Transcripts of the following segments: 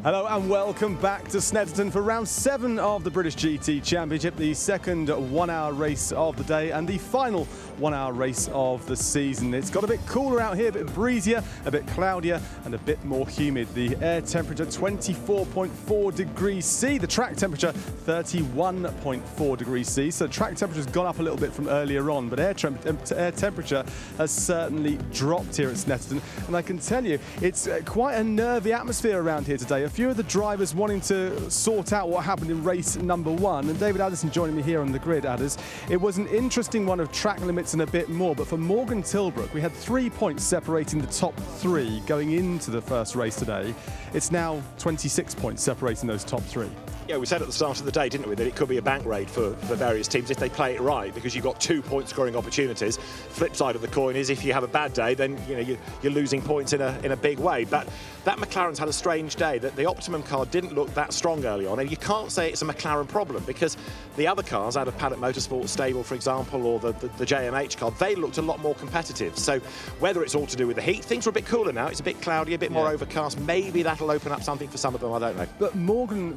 Hello and welcome back to Snetterton for round 7 of the British GT Championship, the second 1-hour race of the day and the final 1-hour race of the season. It's got a bit cooler out here, a bit breezier, a bit cloudier and a bit more humid. The air temperature 24.4 degrees C, the track temperature 31.4 degrees C. So track temperature's gone up a little bit from earlier on, but air temperature has certainly dropped here at Snetterton. And I can tell you, it's quite a nervy atmosphere around here today. A few of the drivers wanting to sort out what happened in race number 1, and David Addison joining me here on the grid. Adders, it was an interesting one of track limits and a bit more, but for Morgan Tilbrook we had 3 points separating the top 3 going into the first race today. It's now 26 points separating those top 3. Yeah, we said at the start of the day, didn't we, that it could be a bank raid for various teams if they play it right, because you've got 2 point scoring opportunities. Flip side of the coin is if you have a bad day, then you're losing points in a big way. But that McLaren's had a strange day. That the Optimum car didn't look that strong early on, and you can't say it's a McLaren problem, because the other cars out of Paddock Motorsports stable, for example, or the JMH car, they looked a lot more competitive. So whether it's all to do with the heat, things are a bit cooler now. It's a bit cloudy, a bit more overcast. Maybe that'll open up something for some of them. I don't know. But Morgan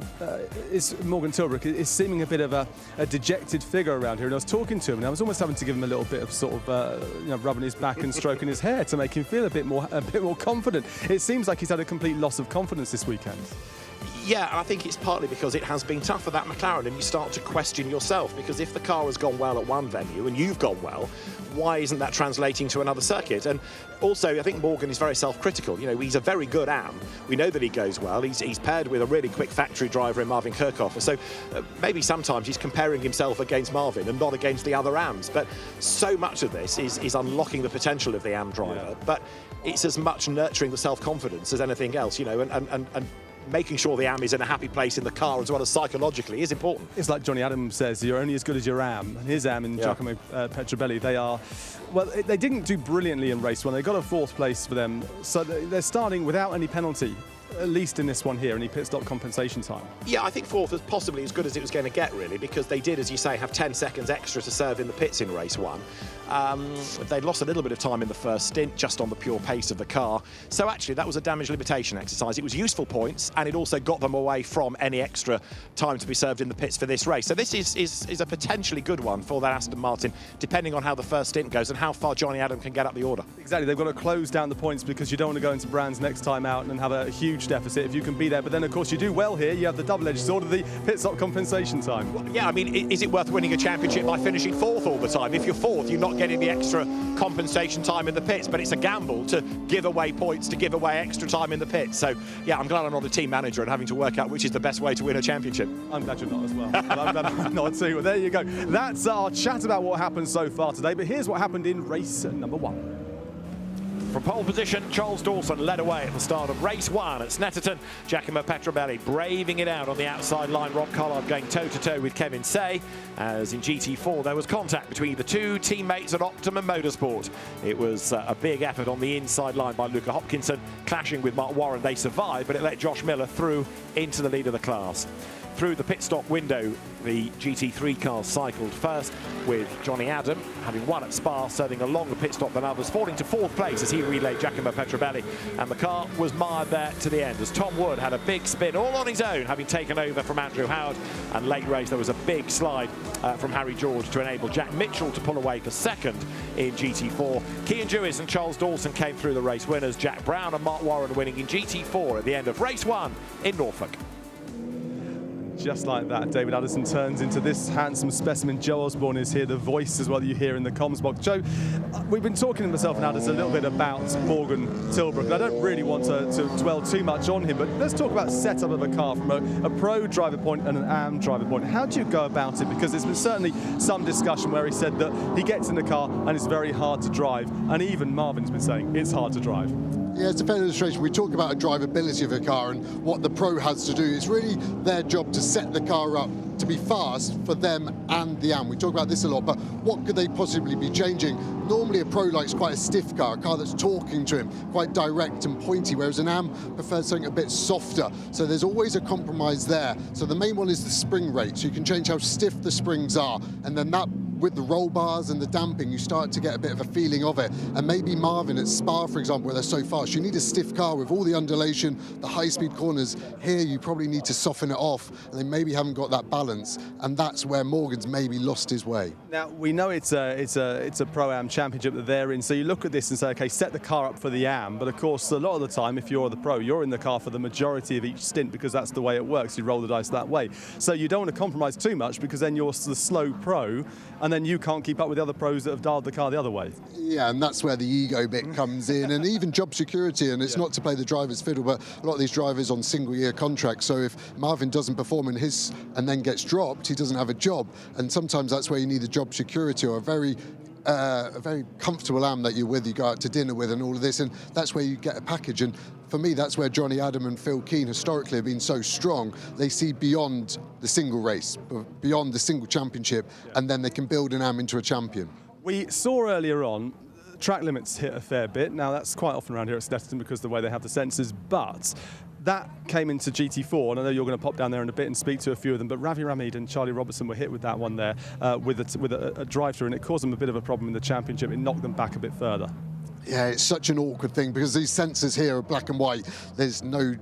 Tilbrook is seeming a bit of a dejected figure around here, and I was talking to him and I was almost having to give him a little bit of sort of rubbing his back and stroking his hair to make him feel a bit more confident. It seems like he's had a complete loss of confidence this weekend. Yeah, I think it's partly because it has been tough for that McLaren, and you start to question yourself, because if the car has gone well at one venue and you've gone well, why isn't that translating to another circuit? And also, I think Morgan is very self-critical. He's a very good AM. We know that he goes well. He's paired with a really quick factory driver in Marvin Kirchhofer. So maybe sometimes he's comparing himself against Marvin and not against the other AMs. But so much of this is unlocking the potential of the AM driver. Yeah. But it's as much nurturing the self-confidence as anything else, and making sure the AM is in a happy place in the car as well as psychologically is important. It's like Johnny Adams says, you're only as good as your AM. And his AM and Giacomo Petrobelli, they didn't do brilliantly in race 1. They got a 4th place for them. So they're starting without any penalty, at least in this one here, any pit stop compensation time. Yeah, I think 4th was possibly as good as it was going to get, really, because they did, as you say, have 10 seconds extra to serve in the pits in race 1. They'd lost a little bit of time in the first stint just on the pure pace of the car. So actually that was a damage limitation exercise. It was useful points, and it also got them away from any extra time to be served in the pits for this race. So this is a potentially good one for that Aston Martin, depending on how the first stint goes and how far Johnny Adam can get up the order. Exactly, they've got to close down the points, because you don't want to go into Brands next time out and have a huge deficit if you can be there. But then of course you do well here, you have the double-edged sword of the pit stop compensation time. Well, yeah, I mean, is it worth winning a championship by finishing 4th all the time? If you're 4th, you're not getting the extra compensation time in the pits, but it's a gamble to give away points, to give away extra time in the pits. So yeah, I'm glad I'm not a team manager and having to work out which is the best way to win a championship. I'm glad you're not as well. I'm glad I'm not too. Well, there you go. That's our chat about what happened so far today, but here's what happened in race number 1. From pole position, Charles Dawson led away at the start of race 1 at Snetterton. Giacomo Petrobelli braving it out on the outside line. Rob Collard going toe-to-toe with Kevin Say. As in GT4, there was contact between the 2 teammates at Optimum Motorsport. It was a big effort on the inside line by Luca Hopkinson, clashing with Mark Warren. They survived, but it let Josh Miller through into the lead of the class. Through the pit stop window, the GT3 cars cycled first, with Johnny Adam having won at Spa, serving a longer pit stop than others, falling to 4th place as he relayed Giacomo Petrobelli, and the car was mired there to the end as Tom Wood had a big spin all on his own, having taken over from Andrew Howard. And late race there was a big slide from Harry George to enable Jack Mitchell to pull away for 2nd in GT4. Cian Jewis and Charles Dawson came through the race winners, Jack Brown and Mark Warren winning in GT4 at the end of race 1 in Norfolk. Just like that, David Addison turns into this handsome specimen. Joe Osborne is here, the voice as well that you hear in the comms box. Joe, we've been talking to myself and Addison a little bit about Morgan Tilbrook, and I don't really want to dwell too much on him, but let's talk about setup of a car from a pro driver point and an AM driver point. How do you go about it? Because there's been certainly some discussion where he said that he gets in the car and it's very hard to drive, and even Marvin's been saying it's hard to drive. Yeah, it's a fair illustration. We talk about a drivability of a car and what the pro has to do. It's really their job to set the car up to be fast for them and the AM. We talk about this a lot, but what could they possibly be changing? Normally a pro likes quite a stiff car, a car that's talking to him, quite direct and pointy, whereas an AM prefers something a bit softer. So there's always a compromise there. So the main one is the spring rate. So you can change how stiff the springs are, and then that with the roll bars and the damping, you start to get a bit of a feeling of it. And maybe Marvin at Spa, for example, where they're so fast, you need a stiff car with all the undulation, the high-speed corners. Here, you probably need to soften it off, and they maybe haven't got that balance. And that's where Morgan's maybe lost his way. Now, we know it's a Pro-Am championship that they're in, so you look at this and say, okay, set the car up for the Am, but of course, a lot of the time, if you're the Pro, you're in the car for the majority of each stint because that's the way it works. You roll the dice that way. So you don't want to compromise too much because then you're the slow Pro, and then you can't keep up with the other pros that have dialed the car the other way. Yeah, and that's where the ego bit comes in, and even job security, and it's not to play the driver's fiddle, but a lot of these drivers on single-year contracts, so if Marvin doesn't perform in his and then gets dropped, he doesn't have a job, and sometimes that's where you need a job security or a very comfortable Am that you're with, you go out to dinner with and all of this, and that's where you get a package. And for me, that's where Johnny Adam and Phil Keane historically have been so strong. They see beyond the single race, beyond the single championship, and then they can build an Am into a champion. We saw earlier on track limits hit a fair bit. Now, that's quite often around here at Snetterton because of the way they have the sensors, but that came into GT4, and I know you're going to pop down there in a bit and speak to a few of them, but Ravi Ramid and Charlie Robertson were hit with that one there with a drive-through, and it caused them a bit of a problem in the championship. It knocked them back a bit further. Yeah, it's such an awkward thing because these sensors here are black and white. There's no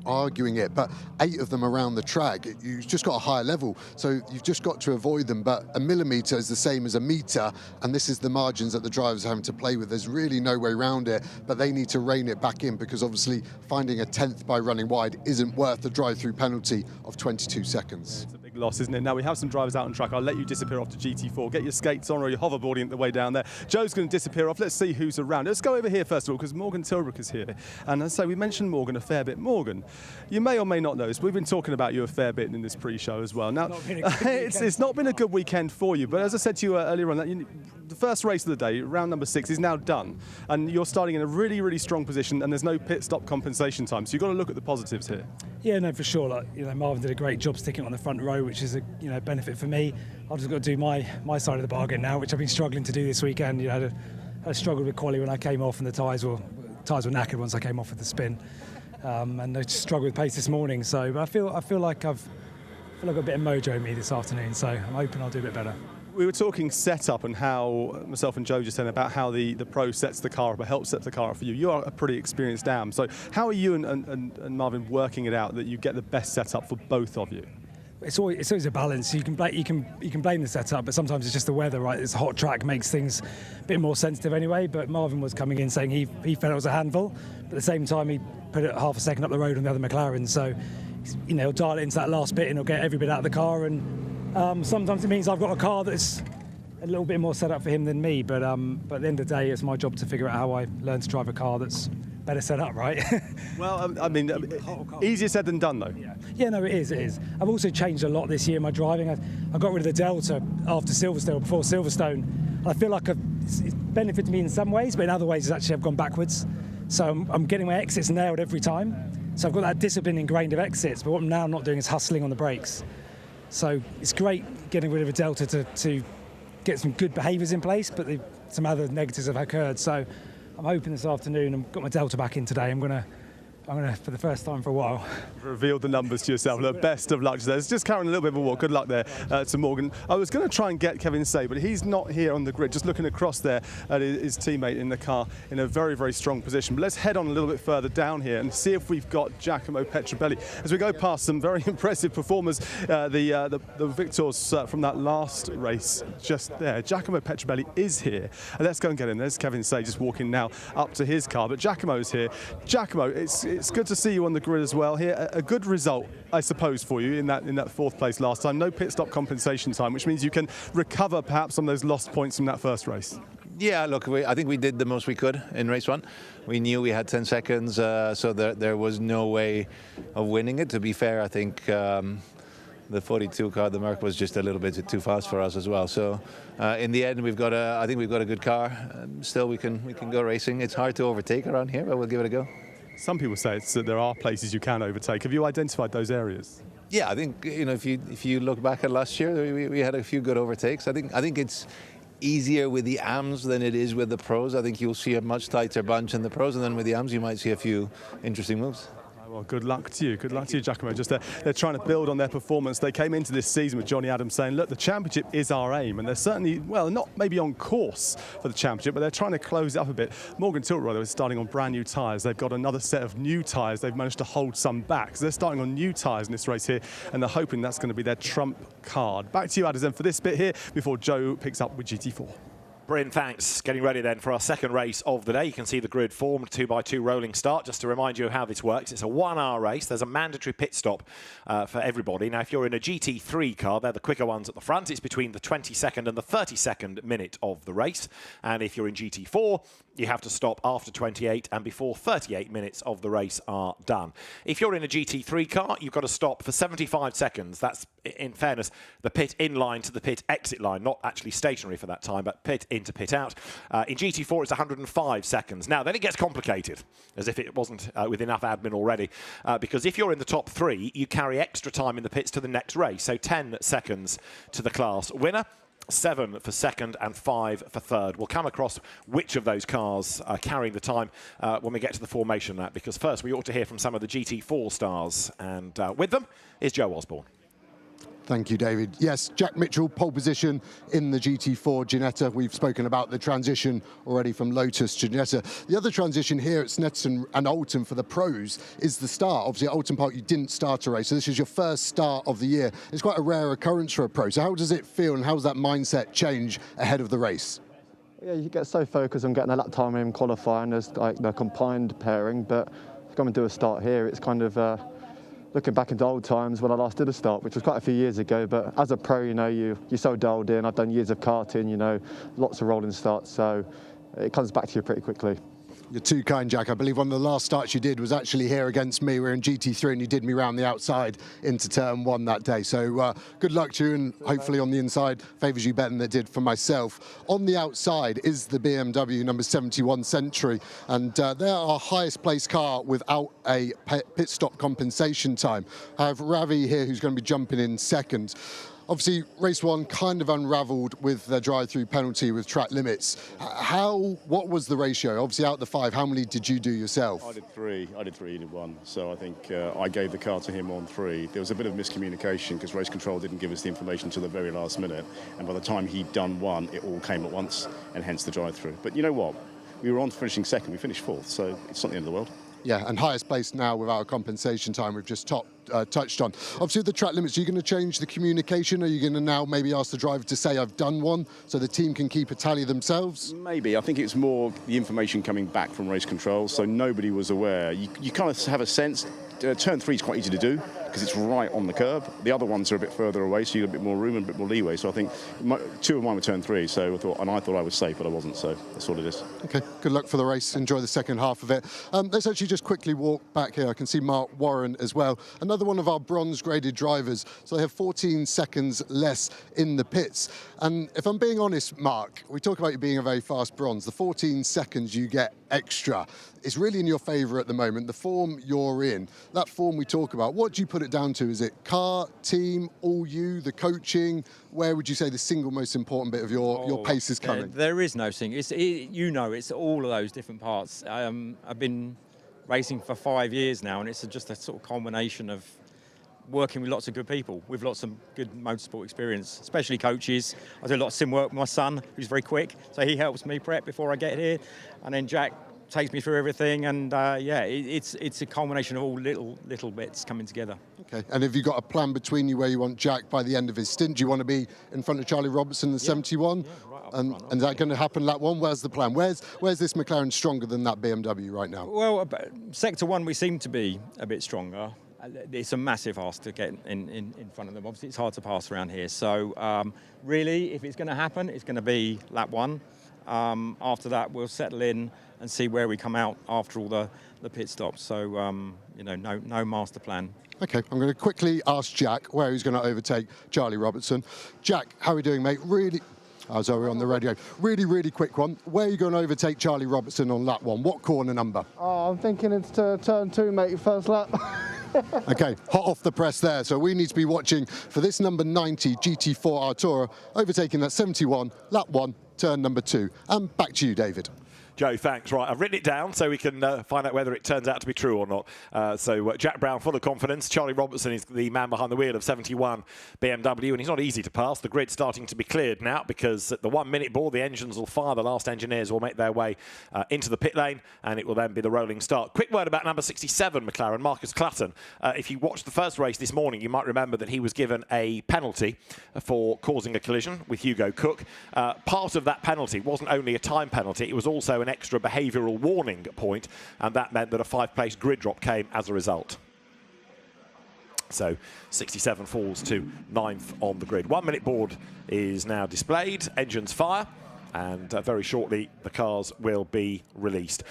arguing it, but 8 of them around the track, you've just got a higher level, so you've just got to avoid them. But a millimetre is the same as a metre, and this is the margins that the drivers are having to play with. There's really no way around it, but they need to rein it back in because obviously finding a 10th by running wide isn't worth the drive-through penalty of 22 seconds. It's a big loss, isn't it? Now, we have some drivers out on track. I'll let you disappear off to GT4. Get your skates on or your hoverboarding at the way down there. Joe's going to disappear off. Let's see who's around. Let's go over here first of all because Morgan Tilbrook is here. And as I say, we mentioned Morgan a fair bit. Morgan, you may or may not know this, but we've been talking about you a fair bit in this pre-show as well. Now, it's not been a good weekend for you, but as I said to you earlier on, the first race of the day, round number 6, is now done. And you're starting in a really, really strong position, and there's no pit stop compensation time. So you've got to look at the positives here. Yeah, no, for sure. Like, Marvin did a great job sticking on the front row, which is a benefit for me. I've just got to do my side of the bargain now, which I've been struggling to do this weekend. I struggled with quali when I came off, and the tyres were knackered once I came off with the spin. And I just struggled with pace this morning. So, but I feel like I've got a bit of mojo in me this afternoon. So I'm hoping I'll do a bit better. We were talking setup and how myself and Joe just said about how the Pro sets the car up or helps set the car up for you. You are a pretty experienced Am. So how are you and Marvin working it out that you get the best setup for both of you? It's always a balance. You can blame the setup, but sometimes it's just the weather, right? It's a hot track, makes things a bit more sensitive anyway. But Marvin was coming in saying he felt it was a handful, but at the same time he put it half a second up the road on the other McLaren. So he'll dial it into that last bit and he'll get every bit out of the car. And sometimes it means I've got a car that's a little bit more set up for him than me. But at the end of the day, it's my job to figure out how I learn to drive a car that's better set up, right? Well, easier said than done, though. Yeah, no, it is. I've also changed a lot this year in my driving. I got rid of the Delta after Silverstone, before Silverstone. I feel like it's benefited me in some ways, but in other ways, actually, I've gone backwards. So I'm getting my exits nailed every time. So I've got that discipline ingrained of exits, but what I'm now not doing is hustling on the brakes. So it's great getting rid of a Delta to get some good behaviours in place, but some other negatives have occurred. So I'm hoping this afternoon, I've got my Delta back in today, I'm gonna, for the first time for a while. Revealed the numbers to yourself. Look, best of luck. There's just carrying a little bit of a walk. Good luck there to Morgan. I was going to try and get Kevin Say, but he's not here on the grid. Just looking across there at his teammate in the car in a very, very strong position. But let's head on a little bit further down here and see if we've got Giacomo Petrobelli. As we go past some very impressive performers, the victors from that last race just there. Giacomo Petrobelli is here. And let's go and get him. There's Kevin Say just walking now up to his car. But Giacomo's here. Giacomo, it's good to see you on the grid as well here. A good result, I suppose, for you in that 4th place last time. No pit stop compensation time, which means you can recover perhaps some of those lost points from that first race. Yeah, look, I think we did the most we could in race 1. We knew we had 10 seconds, so there was no way of winning it. To be fair, I think the 42 car, the Merc, was just a little bit too fast for us as well. So in the end, I think we've got a good car. Still, we can go racing. It's hard to overtake around here, but we'll give it a go. Some people say that there are places you can overtake. Have you identified those areas? Yeah, I think if you look back at last year, we had a few good overtakes. I think it's easier with the AMs than it is with the pros. I think you'll see a much tighter bunch in the pros, and then with the AMs you might see a few interesting moves. Well, good luck to you. Good luck to you, Giacomo. Just they're trying to build on their performance. They came into this season with Johnny Adams saying, look, the championship is our aim. And they're certainly, well, not maybe on course for the championship, but they're trying to close it up a bit. Morgan Tiltroy is starting on brand new tyres. They've got another set of new tyres. They've managed to hold some back. So they're starting on new tyres in this race here, and they're hoping that's going to be their trump card. Back to you, Adams, for this bit here before Joe picks up with GT4. Bryn, thanks. Getting ready then for our second race of the day. You can see the grid formed, 2x2 rolling start. Just to remind you how this works, it's a 1 hour race. There's a mandatory pit stop for everybody. Now, if you're in a GT3 car, they're the quicker ones at the front. It's between the 22nd and the 32nd minute of the race. And if you're in GT4, you have to stop after 28 and before 38 minutes of the race are done. If you're in a GT3 car, you've got to stop for 75 seconds. That's, in fairness, the pit in line to the pit exit line, not actually stationary for that time, but pit in to pit out. In GT4, it's 105 seconds. Now, then it gets complicated, as if it wasn't with enough admin already, because if you're in the top 3, you carry extra time in the pits to the next race, so 10 seconds to the class winner. 7 for second and 5 for third. We'll come across which of those cars are carrying the time when we get to the formation lap, because first we ought to hear from some of the GT4 stars, and with them is Joe Osborne. Thank you, David. Yes, Jack Mitchell, pole position in the GT4 Ginetta. We've spoken about the transition already from Lotus to Ginetta. The other transition here at Snetterton and Oulton for the pros is the start. Obviously, at Oulton Park, you didn't start a race, so this is your first start of the year. It's quite a rare occurrence for a pro. So how does it feel, and how does that mindset change ahead of the race? Yeah, you get so focused on getting a lap time in qualifying as like the combined pairing, but to come and do a start here, it's kind of looking back into old times when I last did a start, which was quite a few years ago. But as a pro, you know, you're so dialed in. I've done years of karting, you know, lots of rolling starts, so it comes back to you pretty quickly. You're too kind, Jack. I believe one of the last starts you did was actually here against me. We're in GT3 and you did me round the outside into turn 1 that day. So good luck to you, and hopefully on the inside favours you better than it did for myself. On the outside is the BMW number 71 Century, and they're our highest placed car without a pit stop compensation time. I have Ravi here who's going to be jumping in second. Obviously, race 1 kind of unravelled with the drive-through penalty with track limits. What was the ratio? Obviously, out of the 5, how many did you do yourself? I did 3. He did 1. So I think I gave the car to him on 3. There was a bit of miscommunication because race control didn't give us the information until the very last minute. And by the time he'd done 1, it all came at once, and hence the drive-through. But you know what? We were on finishing second. We finished 4th, so it's not the end of the world. Yeah, and highest place now without a compensation time we've just touched on. Obviously, the track limits, are you going to change the communication? Are you going to now maybe ask the driver to say, I've done 1, so the team can keep a tally themselves? Maybe. I think it's more the information coming back from race control, so nobody was aware. You kind of have a sense. Turn 3 is quite easy to do because it's right on the curb. The other ones are a bit further away, so you get a bit more room and a bit more leeway. So I think 2 of mine were turn 3, so I thought I was safe, but I wasn't. So that's what it is. Okay, good luck for the race. Enjoy the second half of it. Let's actually just quickly walk back here. I can see Mark Warren as well. Another one of our bronze-graded drivers. So they have 14 seconds less in the pits. And if I'm being honest, Mark, we talk about you being a very fast bronze. The 14 seconds you get extra is really in your favour at the moment. The form you're in, that form we talk about, what do you put it down to? Is it car, team, all you, the coaching? Where would you say the single most important bit of your pace is coming? There is no single. It's all of those different parts. I've been racing for 5 years now, and it's just a sort of combination of working with lots of good people, with lots of good motorsport experience, especially coaches. I do a lot of sim work with my son, who's very quick, so he helps me prep before I get here. And then Jack takes me through everything, and it's a combination of all little bits coming together. Okay, and have you got a plan between you where you want Jack by the end of his stint? Do you want to be in front of Charlie Robertson, the 71? Yeah, right up and front. is that going to happen lap 1? Where's the plan? Where's this McLaren stronger than that BMW right now? Well, Sector 1 we seem to be a bit stronger. It's a massive ask to get in front of them. Obviously, it's hard to pass around here. So, really, if it's going to happen, it's going to be lap 1. After that, we'll settle in and see where we come out after all the pit stops. So, no master plan. Okay, I'm going to quickly ask Jack where he's going to overtake Charlie Robertson. Jack, how are we doing, mate? Really... Oh, so we're on the radio. Really quick one. Where are you going to overtake Charlie Robertson on lap 1? What corner number? Oh, I'm thinking it's turn 2, mate, first lap. Okay, hot off the press there. So we need to be watching for this number 90 GT4 Artura overtaking that 71, lap 1, turn number 2. And back to you, David. Joe, thanks. Right, I've written it down so we can find out whether it turns out to be true or not. So Jack Brown full of confidence. Charlie Robertson is the man behind the wheel of 71 BMW, and he's not easy to pass. The grid's starting to be cleared now because at the 1 minute ball, the engines will fire. The last engineers will make their way into the pit lane, and it will then be the rolling start. Quick word about number 67 McLaren, Marcus Clutton. If you watched the first race this morning, you might remember that he was given a penalty for causing a collision with Hugo Cook. Part of that penalty wasn't only a time penalty, it was also an extra behavioural warning point, and that meant that a 5-place grid drop came as a result. So 67 falls to 9th on the grid. 1 minute board is now displayed, engines fire, and very shortly the cars will be released.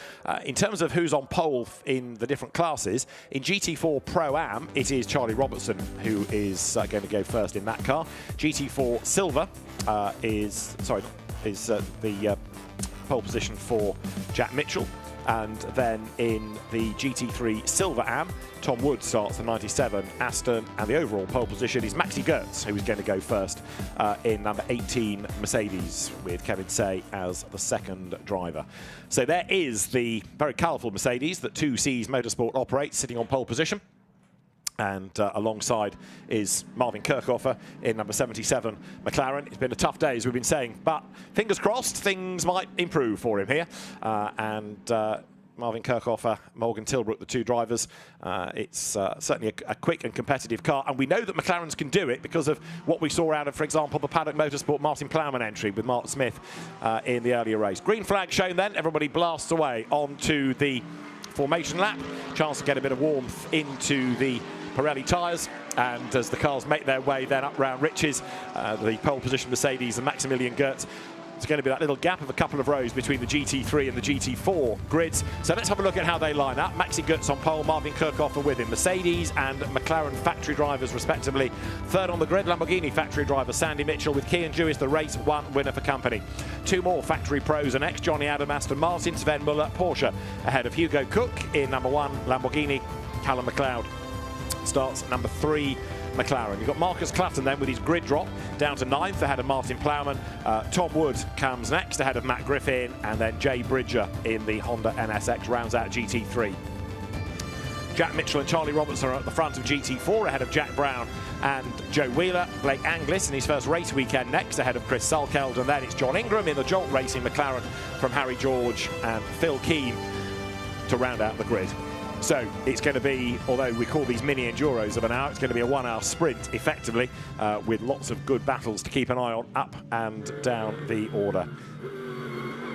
In terms of who's on pole in the different classes, in GT4 Pro-Am it is Charlie Robertson who is going to go first in that car. GT4 Silver is the pole position for Jack Mitchell. And then in the GT3 Silver Am, Tom Wood starts the 97 Aston, and the overall pole position is Maxi Goetz, who is going to go first in number 18 Mercedes, with Kevin Say as the second driver. So there is the very colourful Mercedes that 2C's Motorsport operates, sitting on pole position. And alongside is Marvin Kirchhofer in number 77 McLaren. It's been a tough day, as we've been saying, but fingers crossed, things might improve for him here. Marvin Kirchhofer, Morgan Tilbrook, the two drivers. It's certainly a quick and competitive car, and we know that McLarens can do it because of what we saw out of, for example, the Paddock Motorsport Martin Plowman entry with Mark Smith in the earlier race. Green flag shown then, everybody blasts away onto the formation lap. Chance to get a bit of warmth into the Pirelli tyres, and as the cars make their way then up round Riches, the pole position Mercedes and Maximilian Goetz, there's going to be that little gap of a couple of rows between the GT3 and the GT4 grids. So let's have a look at how they line up. Maxi Goetz on pole, Marvin Kirchhofer with him. Mercedes and McLaren factory drivers respectively. Third on the grid, Lamborghini factory driver Sandy Mitchell with Kian Jewis, the race 1 winner for company. Two more factory pros and ex, Johnny Adam, Aston Martin, Sven Muller, Porsche, ahead of Hugo Cook in number 1 Lamborghini. Callum McLeod starts number 3 McLaren. You've got Marcus Clutton then with his grid drop down to 9th ahead of Martin Plowman. Tom Wood comes next ahead of Matt Griffin, and then Jay Bridger in the Honda NSX rounds out GT3. Jack Mitchell and Charlie Robertson are at the front of GT4 ahead of Jack Brown and Joe Wheeler. Blake Anglis in his first race weekend next ahead of Chris Sulkeld, and then it's John Ingram in the Jolt Racing McLaren from Harry George and Phil Keane to round out the grid. So it's going to be, although we call these mini enduros of an hour, it's going to be a 1 hour sprint effectively, with lots of good battles to keep an eye on up and down the order.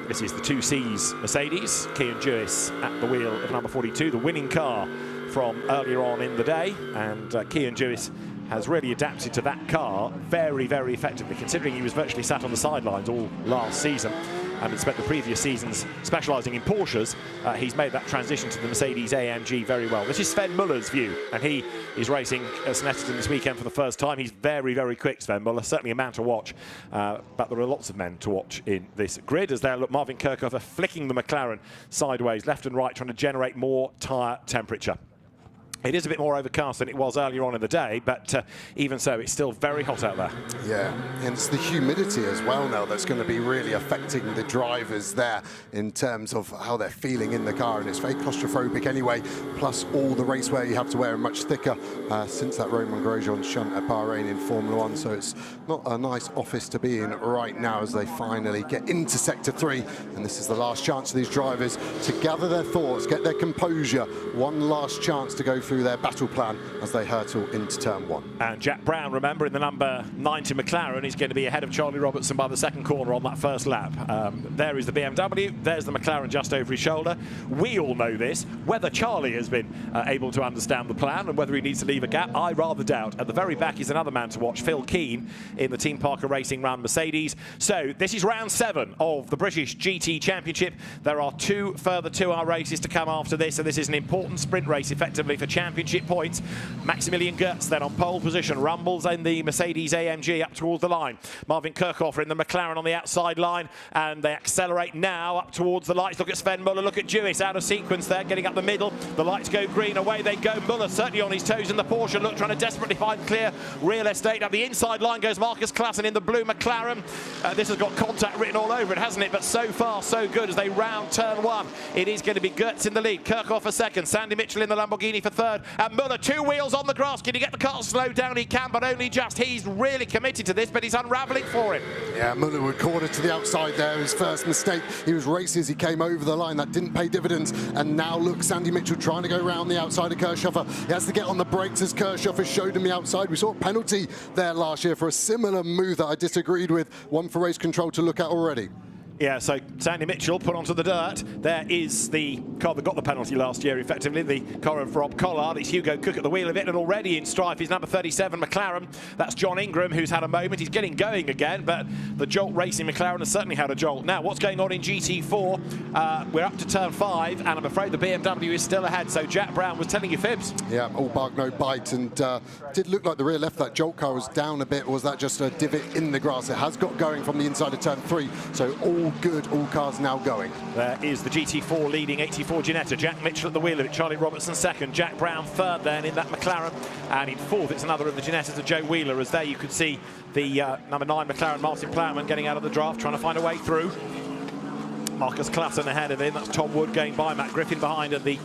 This is the 2C's Mercedes, Kian Jewis at the wheel of number 42, the winning car from earlier on in the day, and Kian Jewis has really adapted to that car very, very effectively, considering he was virtually sat on the sidelines all last season and had spent the previous seasons specialising in Porsches. He's made that transition to the Mercedes AMG very well. This is Sven Muller's view, and he is racing at Snetterton this weekend for the first time. He's very, very quick, Sven Muller, certainly a man to watch, but there are lots of men to watch in this grid as there look Marvin Kirchhofer flicking the McLaren sideways, left and right, trying to generate more tyre temperature. It is a bit more overcast than it was earlier on in the day, but even so, it's still very hot out there. Yeah, and it's the humidity as well now that's going to be really affecting the drivers there in terms of how they're feeling in the car, and it's very claustrophobic anyway, plus all the racewear you have to wear much thicker since that Romain Grosjean shunt at Bahrain in Formula 1, so it's not a nice office to be in right now as they finally get into Sector 3, and this is the last chance of these drivers to gather their thoughts, get their composure, one last chance to go through their battle plan as they hurtle into turn 1. And Jack Brown, remember, in the number 90 McLaren, is going to be ahead of Charlie Robertson by the second corner on that first lap. There is the BMW, there's the McLaren just over his shoulder. We all know this. Whether Charlie has been able to understand the plan and whether he needs to leave a gap, I rather doubt. At the very back is another man to watch, Phil Keane in the Team Parker Racing Run Mercedes. So this is round 7 of the British GT Championship. There are 2 further 2-hour races to come after this, and this is an important sprint race effectively for championship Championship points. Maximilian Goetz then on pole position, rumbles in the Mercedes AMG up towards the line. Marvin Kirchhofer in the McLaren on the outside line, and they accelerate now up towards the lights. Look at Sven Muller, look at Jewis out of sequence there, getting up the middle. The lights go green, away they go. Muller certainly on his toes in the Porsche, look, trying to desperately find clear real estate. Up the inside line goes Marcus Klassen in the blue McLaren. This has got contact written all over it, hasn't it? But so far, so good as they round turn one. It is going to be Goetz in the lead, Kirchhofer second, Sandy Mitchell in the Lamborghini for third, and Muller 2 wheels on the grass. Can he get the car slowed down? He can, but only just. He's really committed to this, but he's unravelling for him. Yeah, Muller would corner to the outside there. His first mistake. He was racing as he came over the line. That didn't pay dividends. And now look, Sandy Mitchell trying to go around the outside of Kirchhofer. He has to get on the brakes as Kirchhofer showed him the outside. We saw a penalty there last year for a similar move that I disagreed with. One for race control to look at already. Yeah, so Sandy Mitchell put onto the dirt. There is the car that got the penalty last year, effectively, the car of Rob Collard. It's Hugo Cook at the wheel of it, and already in strife is number 37 McLaren. That's John Ingram, who's had a moment. He's getting going again, but the Jolt Racing McLaren has certainly had a jolt. Now, what's going on in GT4? We're up to turn 5, and I'm afraid the BMW is still ahead, so Jack Brown was telling you fibs. Yeah, all bark, no bite, and did look like the rear left, that Jolt car was down a bit. Was that just a divot in the grass? It has got going from the inside of turn 3, so all good, all cars now going. There is the GT4 leading 84 Ginetta. Jack Mitchell at the wheel of it, Charlie Robertson second, Jack Brown third then in that McLaren, and in fourth it's another of the Ginettas of Joe Wheeler, as there you could see the number 9 McLaren Martin Plowman getting out of the draft, trying to find a way through. Marcus Klassen ahead of him, that's Tom Wood going by, Matt Griffin behind, and the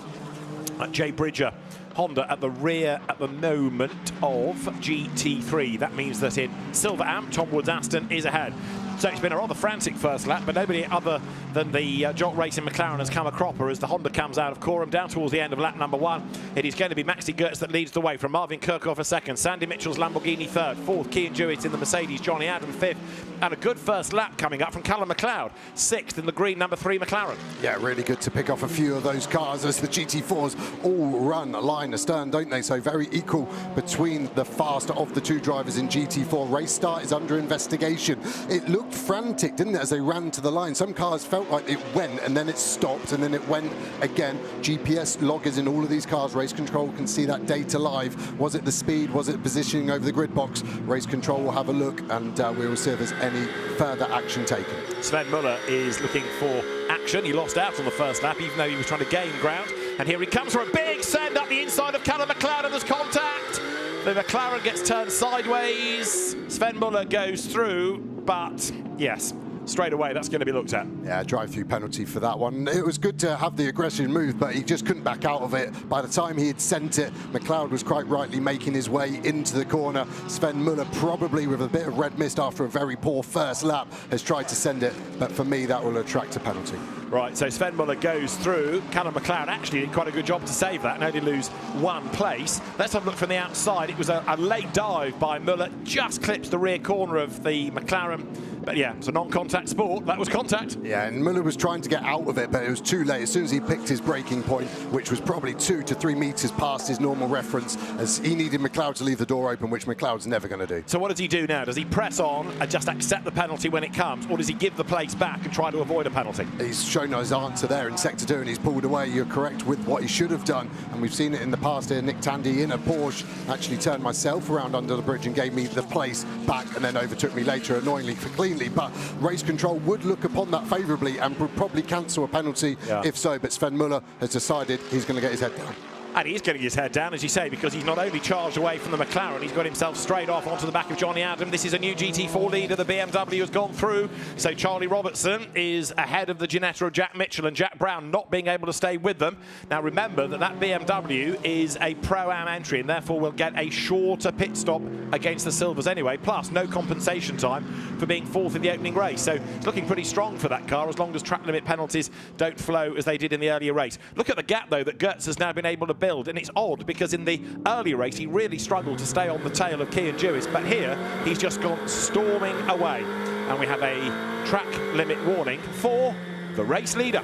Jay Bridger Honda at the rear at the moment of GT3. That means that in Silver Amp, Tom Wood's Aston is ahead. So it's been a rather frantic first lap, but nobody other than the Jolt Racing McLaren has come a cropper as the Honda comes out of Coram down towards the end of lap number 1. It is going to be Maxi Goetz that leads the way from Marvin Kirchhofer second, Sandy Mitchell's Lamborghini third, fourth Kean Jewett in the Mercedes, Johnny Adam fifth, and a good first lap coming up from Callum McLeod, sixth in the green number 3 McLaren. Yeah, really good to pick off a few of those cars as the GT4s all run line astern, don't they? So very equal between the faster of the 2 drivers in GT4. Race start is under investigation. It looked frantic, didn't it, as they ran to the line? Some cars felt like it went and then it stopped and then it went again. GPS loggers in all of these cars, race control can see that data live. Was it the speed? Was it positioning over the grid box? Race control will have a look, and we will see if there's any further action taken. Sven Muller is looking for action. He lost out on the first lap, even though he was trying to gain ground. And here he comes for a big send up the inside of Callum McLeod, and there's contact. The McLaren gets turned sideways. Sven Muller goes through, but yes, straight away that's going to be looked at. Yeah, drive-through penalty for that one. It was good to have the aggression move, but he just couldn't back out of it. By the time he had sent it, McLeod was quite rightly making his way into the corner. Sven Muller, probably with a bit of red mist after a very poor first lap, has tried to send it, but for me that will attract a penalty. Right, so Sven Muller goes through. Callum McLeod actually did quite a good job to save that and only lose 1 place. Let's have a look from the outside. It was a late dive by Muller, just clips the rear corner of the McLaren. But yeah, it's a non-contact sport. That was contact. Yeah, and Muller was trying to get out of it, but it was too late. As soon as he picked his braking point, which was probably 2 to 3 meters past his normal reference, as he needed McLeod to leave the door open, which McLeod's never going to do. So what does he do now? Does he press on and just accept the penalty when it comes, or does he give the place back and try to avoid a penalty? He's shown his answer there in Sector 2, and he's pulled away. You're correct with what he should have done, and we've seen it in the past here. Nick Tandy in a Porsche actually turned myself around under the bridge and gave me the place back, and then overtook me later, annoyingly for cleanly. But race control would look upon that favourably and would probably cancel a penalty if so, but Sven Muller has decided he's going to get his head down. And he's getting his head down, as you say, because he's not only charged away from the McLaren, he's got himself straight off onto the back of Johnny Adam. This is a new GT4 leader. The BMW has gone through. So Charlie Robertson is ahead of the Ginetta of Jack Mitchell, and Jack Brown not being able to stay with them. Now remember that BMW is a Pro-Am entry, and therefore will get a shorter pit stop against the Silvers anyway, plus no compensation time for being 4th in the opening race. So it's looking pretty strong for that car, as long as track limit penalties don't flow as they did in the earlier race. Look at the gap, though, that Goetz has now been able to build, and it's odd because in the earlier race he really struggled to stay on the tail of Kean Jewett, but here he's just gone storming away, and we have a track limit warning for the race leader.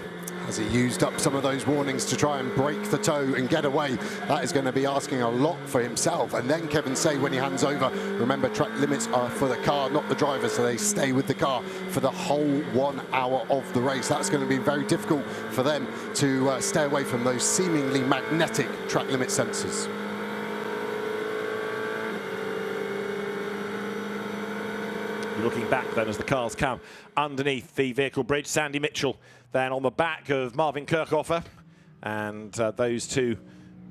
As he used up some of those warnings to try and break the toe and get away, that is going to be asking a lot for himself. And then Kevin Say, when he hands over, remember track limits are for the car, not the driver, so they stay with the car for the whole 1 hour of the race. That's going to be very difficult for them to stay away from those seemingly magnetic track limit sensors. Looking back then as the cars come underneath the vehicle bridge, Sandy Mitchell then on the back of Marvin Kirchhofer, and those two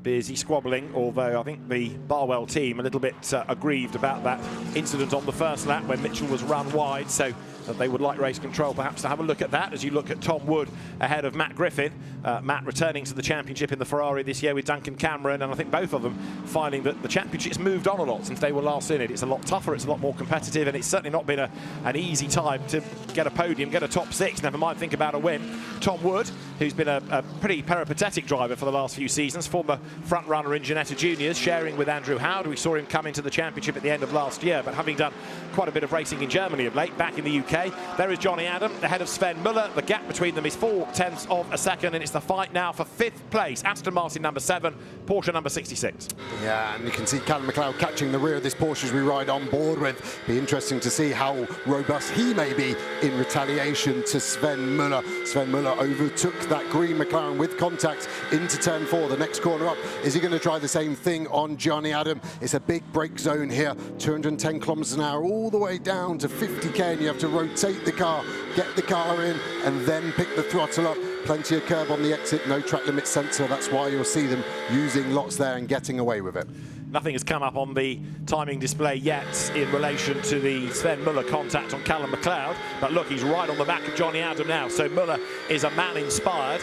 busy squabbling, although I think the Barwell team a little bit aggrieved about that incident on the first lap when Mitchell was run wide, so they would like race control perhaps to have a look at that as you look at Tom Wood ahead of Matt Griffin. Matt returning to the championship in the Ferrari this year with Duncan Cameron, and I think both of them finding that the championship's moved on a lot since they were last in it. It's a lot tougher, it's a lot more competitive, and it's certainly not been an easy time to get a podium, get a top 6, never mind think about a win. Tom Wood, who's been a pretty peripatetic driver for the last few seasons, former front runner in Ginetta Juniors, sharing with Andrew Howard. We saw him come into the championship at the end of last year, but having done quite a bit of racing in Germany of late, back in the UK. There is Johnny Adam ahead of Sven Muller. The gap between them is 0.4 of a second, and it's the fight now for 5th place. Aston Martin number 7, Porsche number 66. Yeah, and you can see Callum McLeod catching the rear of this Porsche as we ride on board with. Be interesting to see how robust he may be in retaliation to Sven Muller. Sven Muller overtook that green McLaren with contact into turn 4, the next corner up. Is he going to try the same thing on Johnny Adam? It's a big brake zone here, 210 kilometers an hour all the way down to 50k, and you have to rotate the car, get the car in, and then pick the throttle up. Plenty of curb on the exit, no track limit sensor. That's why you'll see them using lots there and getting away with it. Nothing has come up on the timing display yet in relation to the Sven Muller contact on Callum McLeod, but look, he's right on the back of Johnny Adam now, so Muller is a man inspired.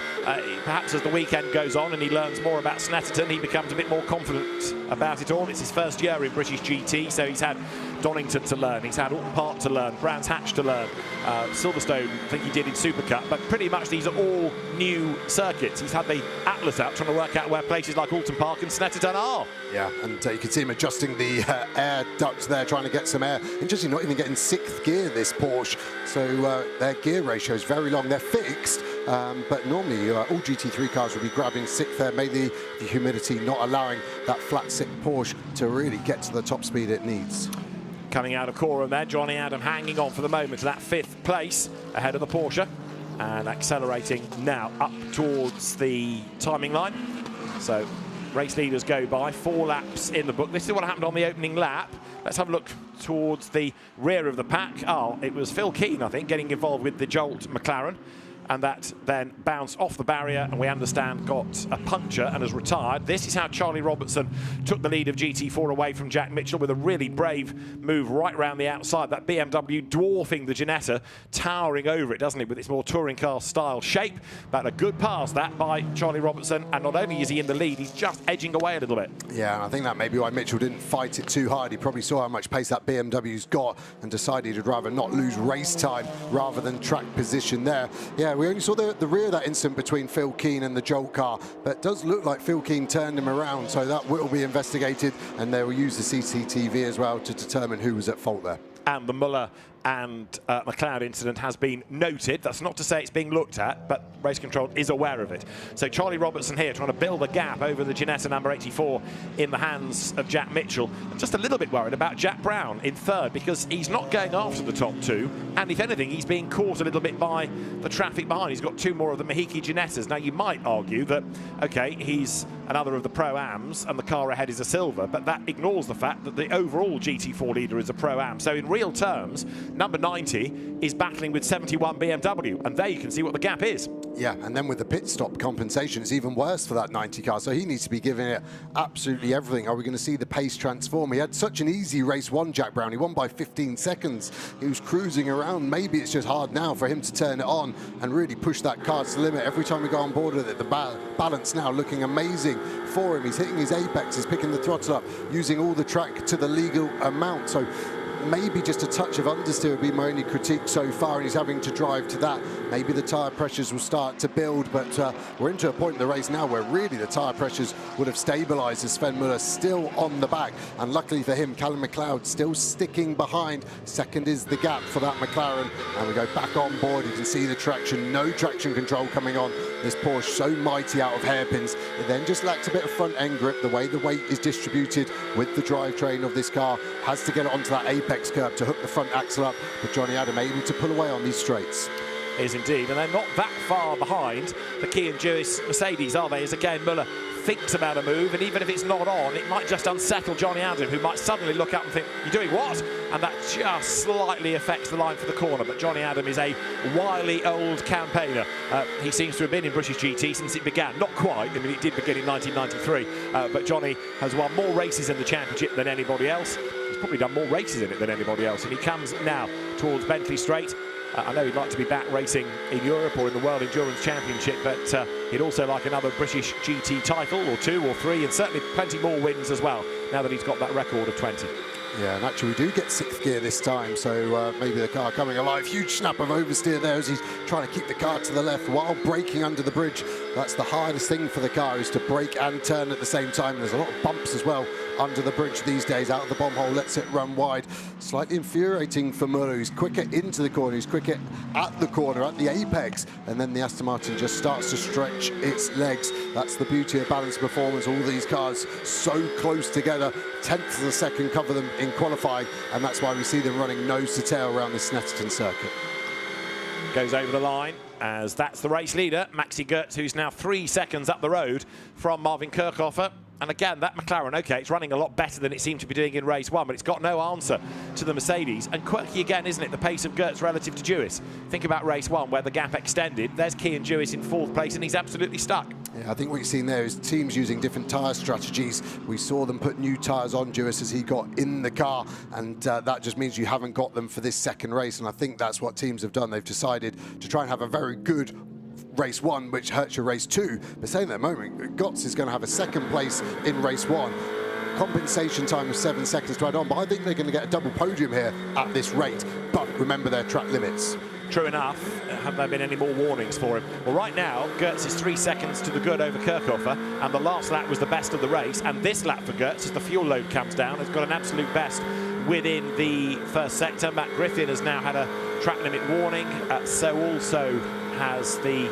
Perhaps as the weekend goes on and he learns more about Snetterton, he becomes a bit more confident about it all. It's his first year in British GT, so he's had Donington to learn, he's had Alton Park to learn, Brands Hatch to learn, Silverstone I think he did in Supercup, but pretty much these are all new circuits. He's had the Atlas out trying to work out where places like Alton Park and Snetterton are. Yeah, and you can see him adjusting the air ducts there, trying to get some air. Interesting, not even getting 6th gear, this Porsche. So their gear ratio is very long. They're fixed, but normally all GT3 cars will be grabbing 6th there. Maybe the humidity not allowing that flat 6 Porsche to really get to the top speed it needs. Coming out of Coram there, Johnny Adam hanging on for the moment to that 5th place ahead of the Porsche and accelerating now up towards the timing line. So race leaders go by, 4 laps in the book. This is what happened on the opening lap. Let's have a look towards the rear of the pack. Oh, it was Phil Keane, I think, getting involved with the Jolt McLaren, and that then bounced off the barrier and we understand got a puncture and has retired. This is how Charlie Robertson took the lead of GT4 away from Jack Mitchell with a really brave move right round the outside. That BMW dwarfing the Ginetta, towering over it, doesn't it, with its more touring car style shape. But a good pass that by Charlie Robertson, and not only is he in the lead, he's just edging away a little bit. Yeah, and I think that may be why Mitchell didn't fight it too hard. He probably saw how much pace that BMW's got and decided he'd rather not lose race time rather than track position there. Yeah, we only saw the rear of that incident between Phil Keane and the Jolt car, but it does look like Phil Keane turned him around, so that will be investigated, and they will use the CCTV as well to determine who was at fault there. And the Muller and McLeod incident has been noted. That's not to say it's being looked at, but race control is aware of it. So Charlie Robertson here trying to build a gap over the Ginetta number 84 in the hands of Jack Mitchell. I'm just a little bit worried about Jack Brown in 3rd, because he's not going after the top 2, and if anything he's being caught a little bit by the traffic behind. He's got 2 more of the Mahiki Ginettas. Now you might argue that, okay, he's another of the Pro-Ams and the car ahead is a silver, but that ignores the fact that the overall GT4 leader is a Pro-Am. So in real terms, number 90 is battling with 71 BMW, and there you can see what the gap is. Yeah, and then with the pit stop compensation, it's even worse for that 90 car, so he needs to be giving it absolutely everything. Are we going to see the pace transform? He had such an easy race 1, Jack Brown. He won by 15 seconds. He was cruising around. Maybe it's just hard now for him to turn it on and really push that car to the limit. Every time we go on board with it, the balance now looking amazing for him. He's hitting his apex, he's picking the throttle up, using all the track to the legal amount. So maybe just a touch of understeer would be my only critique so far, and he's having to drive to that maybe the tyre pressures will start to build, but we're into a point in the race now where really the tyre pressures would have stabilised as Sven Muller still on the back, and luckily for him, Callum McLeod still sticking behind. Second is the gap for that McLaren, and we go back on board. You can see the traction, no traction control coming on. This Porsche so mighty out of hairpins. It then just lacks a bit of front end grip. The way the weight is distributed with the drivetrain of this car has to get it onto that apex curb to hook the front axle up, but Johnny Adam able to pull away on these straights. Is indeed, and they're not that far behind the Key and Jewis Mercedes, are they? As again, Muller thinks about a move, and even if it's not on, it might just unsettle Johnny Adam, who might suddenly look up and think, you're doing what? And that just slightly affects the line for the corner. But Johnny Adam is a wily old campaigner. He seems to have been in British GT since it began. Not quite, I mean, it did begin in 1993, but Johnny has won more races in the championship than anybody else. He's probably done more races in it than anybody else, and he comes now towards Bentley Straight. I know he'd like to be back racing in Europe or in the World Endurance Championship, but he'd also like another British GT title, or 2 or 3, and certainly plenty more wins as well, now that he's got that record of 20. Yeah, and actually we do get 6th gear this time, so maybe the car coming alive. Huge snap of oversteer there as he's trying to keep the car to the left while braking under the bridge. That's the hardest thing for the car, is to brake and turn at the same time. There's a lot of bumps as well under the bridge these days. Out of the bomb hole, lets it run wide. Slightly infuriating for Muller, who's quicker into the corner, he's quicker at the corner, at the apex, and then the Aston Martin just starts to stretch its legs. That's the beauty of balanced performance. All these cars so close together, tenths of a second cover them in qualifying, and that's why we see them running nose to tail around the Snetterton circuit. Goes over the line, as that's the race leader, Maxi Goetz, who's now 3 seconds up the road from Marvin Kirchhofer. And again, that McLaren, okay, it's running a lot better than it seemed to be doing in race 1, but it's got no answer to the Mercedes. And quirky again, isn't it, the pace of Goetz relative to Jewis? Think about race 1, where the gap extended. There's Key and Jewis in 4th place, and he's absolutely stuck. Yeah, I think what you've seen there is teams using different tyre strategies. We saw them put new tyres on Jewis as he got in the car, and that just means you haven't got them for this second race. And I think that's what teams have done. They've decided to try and have a very good race 1, which hurts your race 2. But saying that moment, Goetz is going to have a 2nd place in race 1. Compensation time of 7 seconds to add on, but I think they're going to get a double podium here at this rate. But remember their track limits. True enough. Have there been any more warnings for him? Well, right now, Goetz is 3 seconds to the good over Kirchhofer, and the last lap was the best of the race. And this lap for Goetz, as the fuel load comes down, has got an absolute best within the first sector. Matt Griffin has now had a track limit warning, so also has the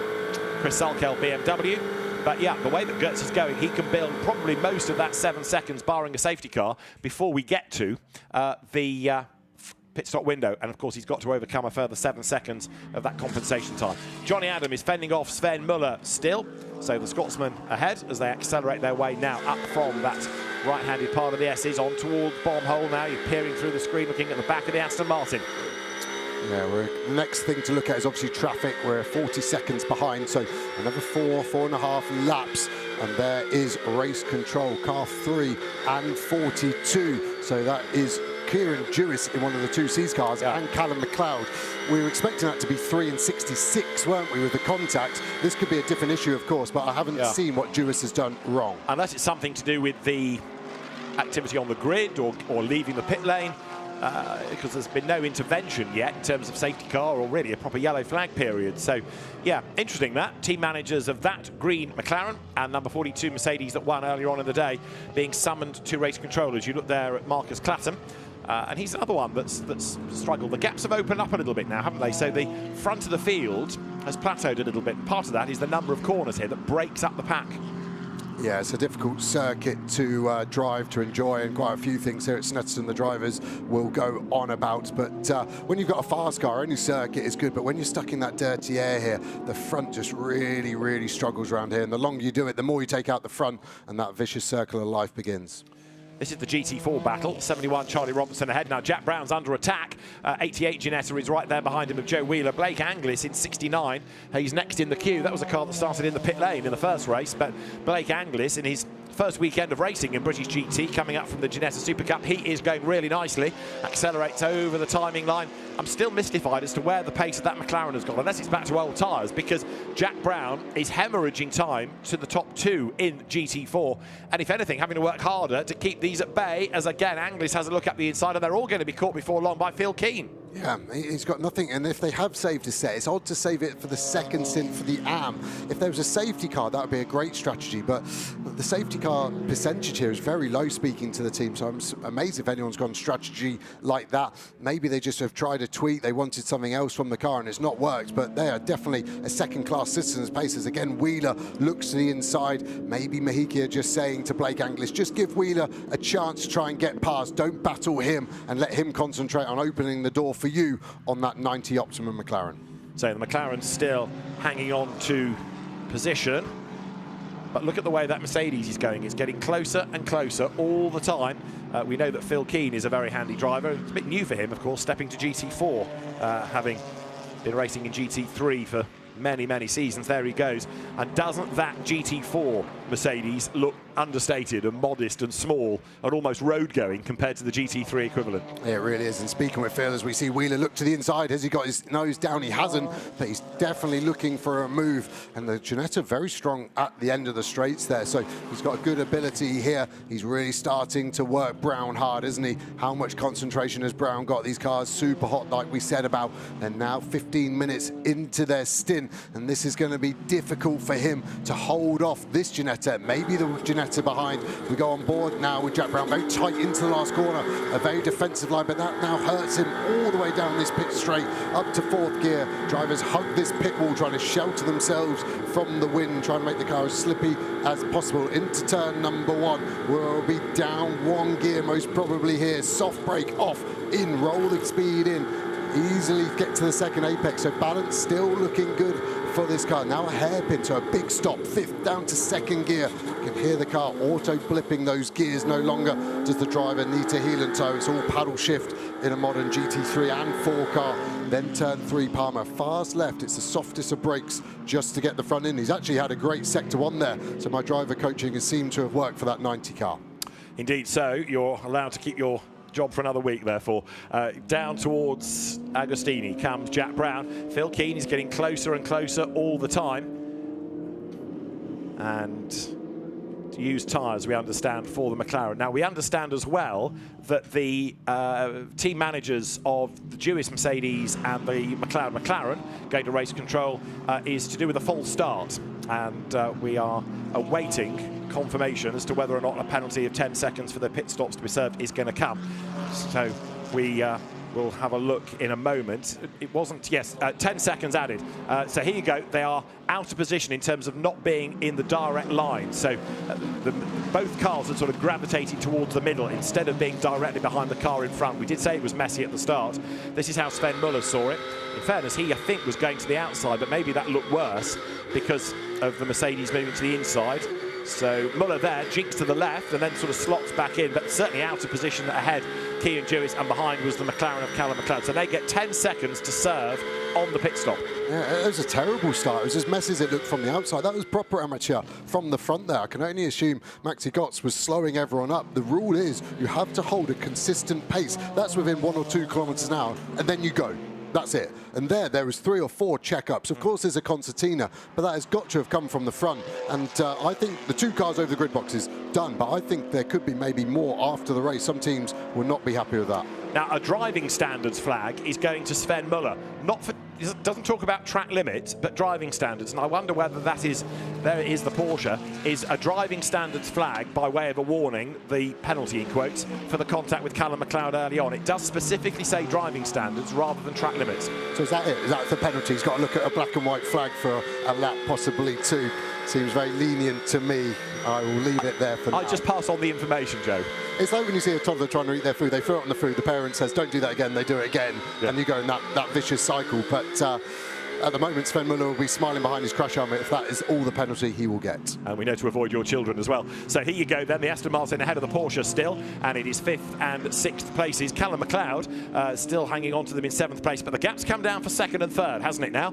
Chris Salkel BMW. But yeah, the way that Goetz is going, he can build probably most of that 7 seconds, barring a safety car, before we get to the pit stop window. And of course, he's got to overcome a further 7 seconds of that compensation time. Johnny Adam is fending off Sven Muller still. So the Scotsman ahead as they accelerate their way now up from that right-handed part of the S's on towards bomb hole now. You're peering through the screen, looking at the back of the Aston Martin. Yeah, the next thing to look at is obviously traffic. We're 40 seconds behind, so another 4.5 laps. And there is race control, car 3 and 42. So that is Kieran Jewis in one of the 2Cs cars, yeah, and Callum McLeod. We were expecting that to be 3 and 66, weren't we, with the contact? This could be a different issue, of course, but I haven't seen what Jewis has done wrong. Unless it's something to do with the activity on the grid or leaving the pit lane. Because there's been no intervention yet in terms of safety car or really a proper yellow flag period. So, yeah, interesting that. Team managers of that green McLaren and number 42 Mercedes that won earlier on in the day being summoned to race controllers. You look there at Marcus Clapham, and he's another one that's struggled. The gaps have opened up a little bit now, haven't they? So the front of the field has plateaued a little bit. Part of that is the number of corners here that breaks up the pack. Yeah, it's a difficult circuit to drive, to enjoy, and quite a few things here at Snetterton the drivers will go on about. But when you've got a fast car, any circuit is good, but when you're stuck in that dirty air here, the front just really, really struggles around here. And the longer you do it, the more you take out the front, and that vicious circle of life begins. This is the GT4 battle. 71 Charlie Robinson ahead. Now Jack Brown's under attack. 88 Ginetta is right there behind him of Joe Wheeler. Blake Anglis in 69. He's next in the queue. That was a car that started in the pit lane in the first race, but Blake Anglis in his first weekend of racing in British GT, coming up from the Ginetta Super Cup, he is going really nicely. Accelerates over the timing line. I'm still mystified as to where the pace of that McLaren has gone, unless it's back to old tyres, because Jack Brown is hemorrhaging time to the top 2 in GT4, and if anything, having to work harder to keep these at bay, as again Anglis has a look up the inside, and they're all going to be caught before long by Phil Keane. Yeah, he's got nothing, and if they have saved a set, it's odd to save it for the second stint for the AM. If there was a safety car, that would be a great strategy, but the safety car percentage here is very low, speaking to the team, so I'm amazed if anyone's gone strategy like that. Maybe they just have tried a tweak, they wanted something else from the car and it's not worked, but they are definitely a second-class citizens pacers. Again, Wheeler looks to the inside, maybe Mahikia just saying to Blake Anglish, just give Wheeler a chance to try and get past, don't battle him and let him concentrate on opening the door for you on that 90 Optimum McLaren. So the McLaren's still hanging on to position, but look at the way that Mercedes is going. It's getting closer and closer all the time. We know that Phil Keane is a very handy driver. It's a bit new for him, of course, stepping to GT4, having been racing in GT3 for many seasons. There he goes. And doesn't that GT4 Mercedes look understated and modest and small and almost road going compared to the GT3 equivalent? Yeah, it really is. And speaking with Phil, as we see Wheeler look to the inside, has he got his nose down? He hasn't, but he's definitely looking for a move. And the Ginetta very strong at the end of the straights there, so he's got a good ability here. He's really starting to work Brown hard, isn't he? How much concentration has Brown got? These cars super hot, like we said about, and now 15 minutes into their stint, and this is going to be difficult for him to hold off this Ginetta. Maybe the Ginetta behind. We go on board now with Jack Brown very tight into the last corner, a very defensive line, but that now hurts him all the way down this pit straight up to fourth gear. Drivers hug this pit wall, trying to shelter themselves from the wind, trying to make the car as slippy as possible. Into turn number one, we'll be down one gear most probably here. Soft brake off, in, rolling speed in, easily get to the second apex, so balance still looking good for this car. Now a hairpin to a big stop, fifth down to second gear. You can hear the car auto blipping those gears. No longer does the driver need to heel and toe. It's all paddle shift in a modern GT3 and 4 car. Then turn 3, Palmer fast left. It's the softest of brakes just to get the front in. He's actually had a great sector 1 there, so my driver coaching has seemed to have worked for that 90 car. Indeed, so you're allowed to keep your job for another week, therefore. Down towards Agostini comes Jack Brown. Phil Keane is getting closer and closer all the time. And to use tyres, we understand, for the McLaren. Now, we understand as well that the team managers of the Jewish Mercedes and the McLaren going to race control is to do with a false start. And we are awaiting confirmation as to whether or not a penalty of 10 seconds for the pit stops to be served is going to come. So we will have a look in a moment. It wasn't, yes, 10 seconds added. So here you go. They are out of position in terms of not being in the direct line. So both cars are sort of gravitating towards the middle instead of being directly behind the car in front. We did say it was messy at the start. This is how Sven Muller saw it. In fairness, he, I think, was going to the outside, but maybe that looked worse because of the Mercedes moving to the inside. So Muller there, jinks to the left and then sort of slots back in, but certainly out of position ahead. Kean Jewis, and behind was the McLaren of Callum McLeod. So they get 10 seconds to serve on the pit stop. Yeah, it was a terrible start. It was as messy as it looked from the outside. That was proper amateur from the front there. I can only assume Maxi Gotts was slowing everyone up. The rule is you have to hold a consistent pace. That's within 1 or 2 kilometers an hour, and then you go. That's it. And there was 3 or 4 checkups. Of course, there's a concertina, but that has got to have come from the front. And I think the 2 cars over the grid box is done, but I think there could be maybe more after the race. Some teams will not be happy with that. Now, a driving standards flag is going to Sven Muller. Not for, it doesn't talk about track limits, but driving standards. And I wonder whether that is, there it is, the Porsche, is a driving standards flag by way of a warning, the penalty in quotes, for the contact with Callum McLeod early on. It does specifically say driving standards rather than track limits. So is that it? Is that the penalty? He's got to look at a black and white flag for a lap, possibly 2. Seems very lenient to me. I will leave it there for now. I just pass on the information, Joe. It's like when you see a toddler trying to eat their food, they throw it on the food, the parent says, don't do that again, they do it again, yeah. And you go in that vicious cycle. But at the moment, Sven Muller will be smiling behind his crash helmet if that is all the penalty he will get. And we know to avoid your children as well. So here you go then, the Aston Martin ahead of the Porsche still, and it is 5th and 6th places. Callum McLeod still hanging on to them in 7th place, but the gap's come down for 2nd and 3rd, hasn't it now?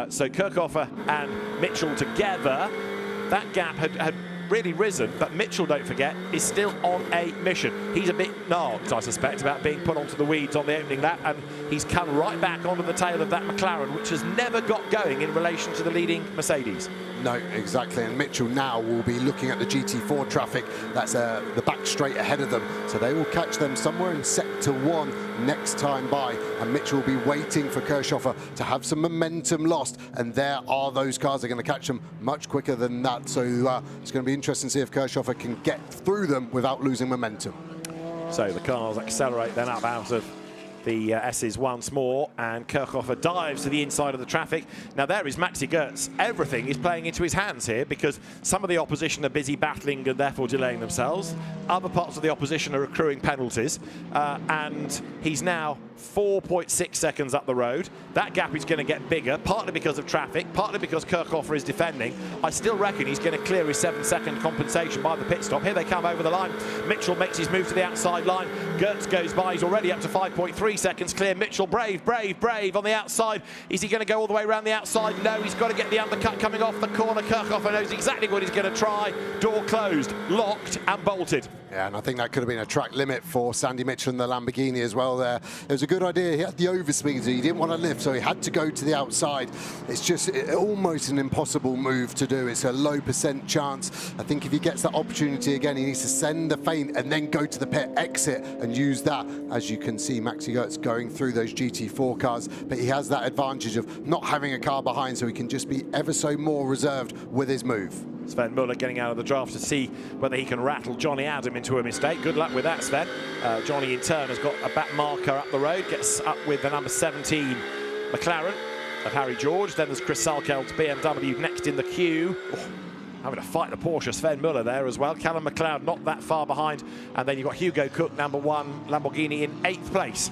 So Kirchhofer and Mitchell together, that gap had really risen, but Mitchell, don't forget, is still on a mission. He's a bit narked, I suspect, about being put onto the weeds on the opening lap, and he's come right back onto the tail of that McLaren, which has never got going in relation to the leading Mercedes. No, exactly, and Mitchell now will be looking at the GT4 traffic. That's the back straight ahead of them, so they will catch them somewhere in sector 1 next time by, and Mitchell will be waiting for Kirchhofer to have some momentum lost, and there are those cars. They're going to catch them much quicker than that, so it's going to be interesting to see if Kirchhofer can get through them without losing momentum. So the cars accelerate then up out of the S's once more, and Kirchhofer dives to the inside of the traffic. Now there is Maxi Goetz. Everything is playing into his hands here, because some of the opposition are busy battling and therefore delaying themselves. Other parts of the opposition are accruing penalties, and he's now 4.6 seconds up the road. That gap is going to get bigger, partly because of traffic, partly because Kirchhofer is defending. I still reckon he's going to clear his 7-second compensation by the pit stop. Here they come over the line. Mitchell makes his move to the outside line. Goetz goes by. He's already up to 5.3 seconds clear. Mitchell, brave on the outside. Is he going to go all the way around the outside? No, he's got to get the undercut coming off the corner. Kirchhofer knows exactly what he's going to try. Door closed, locked and bolted. Yeah, and I think that could have been a track limit for Sandy Mitchell and the Lamborghini as well there. It was a good idea. He had the overspeed, he didn't want to lift, so he had to go to the outside. It's just almost an impossible move to do. It's a low % chance. I think if he gets that opportunity again, he needs to send the feint and then go to the pit exit and use that. As you can see, Maxi Goetz going through those GT4 cars, but he has that advantage of not having a car behind, so he can just be ever so more reserved with his move. Sven Muller getting out of the draft to see whether he can rattle Johnny Adam into a mistake. Good luck with that, Sven. Johnny in turn has got a back marker up the road, gets up with the number 17 McLaren of Harry George. Then there's Chris Salkeld's BMW next in the queue. Oh, having to fight the Porsche, Sven Muller there as well. Callum McLeod not that far behind. And then you've got Hugo Cook, number 1 Lamborghini, in 8th place.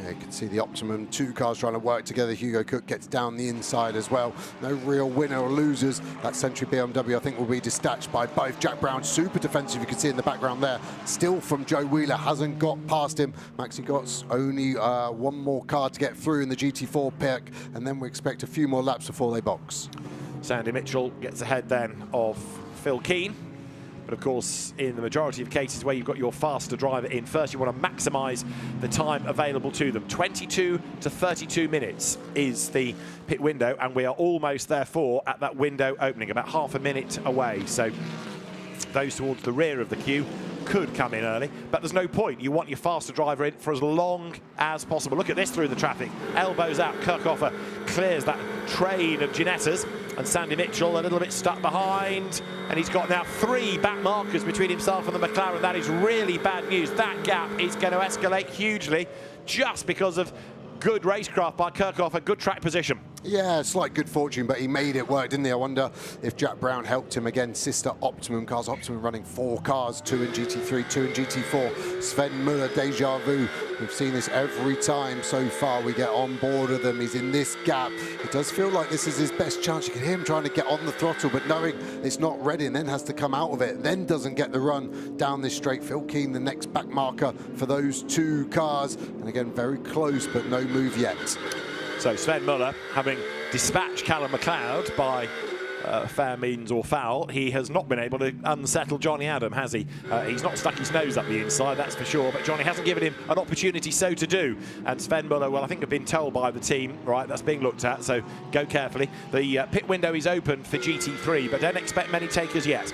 You can see the Optimum, 2 cars trying to work together. Hugo Cook gets down the inside as well. No real winner or losers. That Century BMW, I think, will be dispatched by both. Jack Brown, super defensive, you can see in the background there. Still from Joe Wheeler, hasn't got past him. Maxi Goetz only one more car to get through in the GT4 pick, and then we expect a few more laps before they box. Sandy Mitchell gets ahead then of Phil Keane. But of course, in the majority of cases where you've got your faster driver in first, you want to maximise the time available to them. 22 to 32 minutes is the pit window, and we are almost therefore at that window opening, about half a minute away. So those towards the rear of the queue could come in early, but there's no point. You want your faster driver in for as long as possible. Look at this through the traffic. Elbows out. Kirchhofer clears that train of Ginettas, and Sandy Mitchell a little bit stuck behind, and he's got now 3 back markers between himself and the McLaren. That is really bad news. That gap is going to escalate hugely just because of good racecraft by Kirchhofer, good track position. Yeah, slight good fortune, but he made it work, didn't he? I wonder if Jack Brown helped him again. Sister Optimum cars. Optimum running 4 cars, 2 in GT3, 2 in GT4. Sven Muller, deja vu. We've seen this every time so far we get on board with them. He's in this gap. It does feel like this is his best chance. You can hear him trying to get on the throttle, but knowing it's not ready, and then has to come out of it, then doesn't get the run down this straight. Phil Keane, the next back marker for those 2 cars. And again, very close, but no move yet. So Sven Muller, having dispatched Callum McLeod by fair means or foul, he has not been able to unsettle Johnny Adam, has he? He's not stuck his nose up the inside, that's for sure, but Johnny hasn't given him an opportunity so to do. And Sven Muller, well, I think have been told by the team, right, that's being looked at, so go carefully. The pit window is open for GT3, but don't expect many takers yet.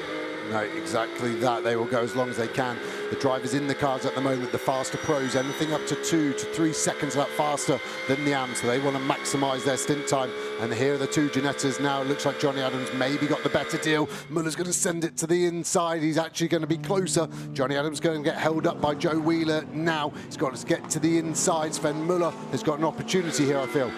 No, exactly that. They will go as long as they can. The drivers in the cars at the moment, the faster pros, anything up to 2 to 3 seconds up faster than the AM, so they want to maximise their stint time. And here are the 2 Ginettas now. It looks like Johnny Adams maybe got the better deal. Muller's going to send it to the inside. He's actually going to be closer. Johnny Adams going to get held up by Joe Wheeler now. He's got to get to the inside. Sven Muller has got an opportunity here, I feel.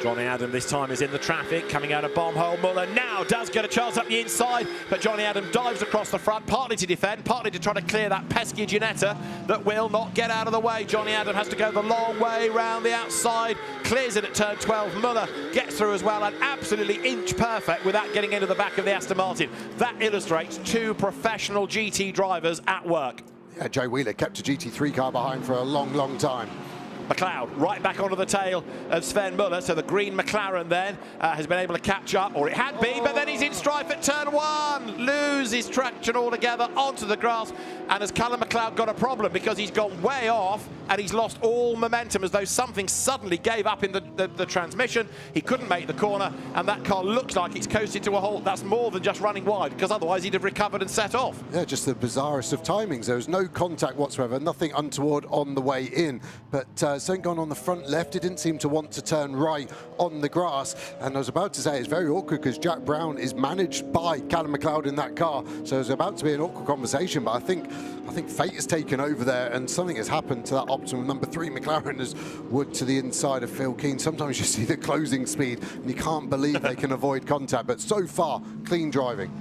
Johnny Adam this time is in the traffic, coming out of bomb hole. Muller now does get a chance up the inside, but Johnny Adam dives across the front, partly to defend, partly to try to clear that pesky Ginetta that will not get out of the way. Johnny Adam has to go the long way round the outside, clears it at turn 12. Muller gets through as well, and absolutely inch perfect without getting into the back of the Aston Martin. That illustrates 2 professional GT drivers at work. Yeah, Joe Wheeler kept a GT3 car behind for a long, long time. McLeod right back onto the tail of Sven Muller, so the green McLaren then has been able to catch up, or it had been, but then he's in strife at turn 1, loses loses traction altogether onto the grass, and has Callum McLeod got a problem because he's gone way off and he's lost all momentum, as though something suddenly gave up in the transmission. He couldn't make the corner, and that car looks like it's coasted to a halt. That's more than just running wide, because otherwise he'd have recovered and set off. Yeah, just the bizarrest of timings. There was no contact whatsoever, nothing untoward on the way in, but something gone on the front left. He didn't seem to want to turn right on the grass, and I was about to say it's very awkward because Jack Brown is managed by Callum McLeod in that car, so it's about to be an awkward conversation, but I think fate has taken over there, and something has happened to that optimum number 3 McLaren as Wood to the inside of Phil Keane. Sometimes you see the closing speed and you can't believe they can avoid contact, but so far, clean driving.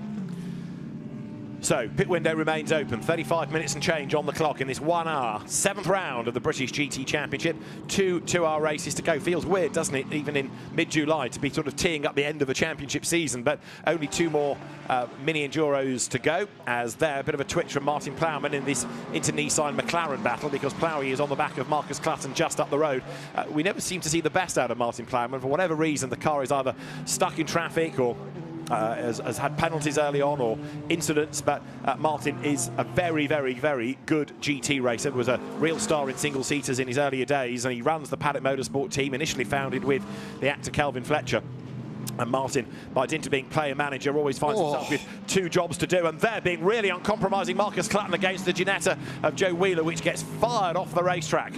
So, pit window remains open, 35 minutes and change on the clock in this 1 hour, 7th round of the British GT Championship. 2 2-hour races to go. Feels weird, doesn't it, even in mid-July, to be sort of teeing up the end of a championship season, but only 2 more mini Enduros to go, as there, a bit of a twitch from Martin Plowman in this Inter-Nissan McLaren battle, because Plowie is on the back of Marcus Clutton just up the road. We never seem to see the best out of Martin Plowman. For whatever reason, the car is either stuck in traffic or has had penalties early on or incidents, but Martin is a very, very, very good GT racer. Was a real star in single-seaters in his earlier days, and he runs the Paddock Motorsport team, initially founded with the actor Kelvin Fletcher. And Martin, by dint of being player manager, always finds himself with 2 jobs to do, and there being really uncompromising Marcus Clutton against the Ginetta of Joe Wheeler, which gets fired off the racetrack.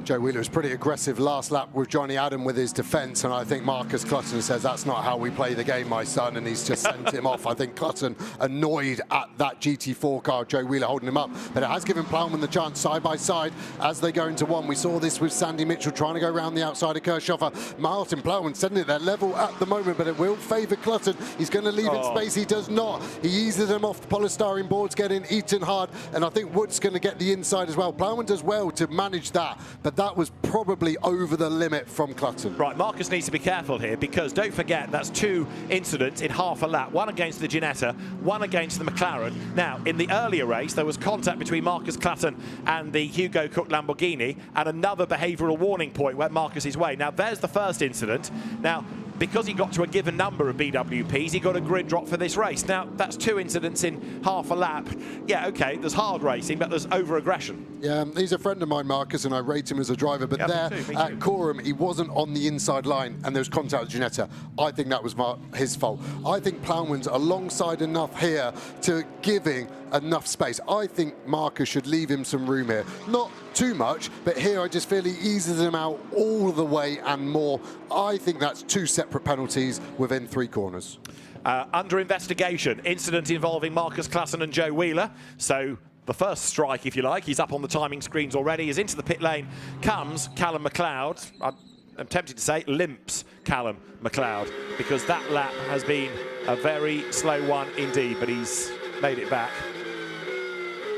Joe Wheeler was pretty aggressive last lap with Johnny Adam with his defence, and I think Marcus Clutton says, that's not how we play the game, my son, and he's just sent him off. I think Clutton annoyed at that GT4 car, Joe Wheeler holding him up, but it has given Plowman the chance side by side as they go into one. We saw this with Sandy Mitchell trying to go around the outside of Kirchhoffer. Martin Plowman sending it their level at the moment, but it will favour Clutton. He's going to leave in space. He does not. He eases him off. The polystyrene boards getting eaten hard, and I think Wood's going to get the inside as well. Plowman does well to manage that, but that was probably over the limit from Clutton. Right, Marcus needs to be careful here, because don't forget that's 2 incidents in half a lap, one against the Ginetta, one against the McLaren. Now, in the earlier race, there was contact between Marcus Clutton and the Hugo Cook Lamborghini, and another behavioural warning point went Marcus's way. Now, there's the first incident. Now, because he got to a given number of BWPs, he got a grid drop for this race. Now, that's 2 incidents in half a lap. Yeah, okay, there's hard racing, but there's over-aggression. Yeah, he's a friend of mine, Marcus, and I rate him as a driver, but yeah, there at Coram, he wasn't on the inside line, and there was contact with Ginetta. I think that was his fault. I think Plowman's alongside enough here to giving enough space. I think Marcus should leave him some room here. Not too much, but here I just feel he eases him out all the way and more. I think that's 2 separate penalties within 3 corners. Under investigation, incident involving Marcus Clutton and Joe Wheeler. So the first strike, if you like, he's up on the timing screens already, is into the pit lane, comes Callum McLeod. I'm tempted to say limps Callum McLeod, because that lap has been a very slow one indeed, but he's made it back.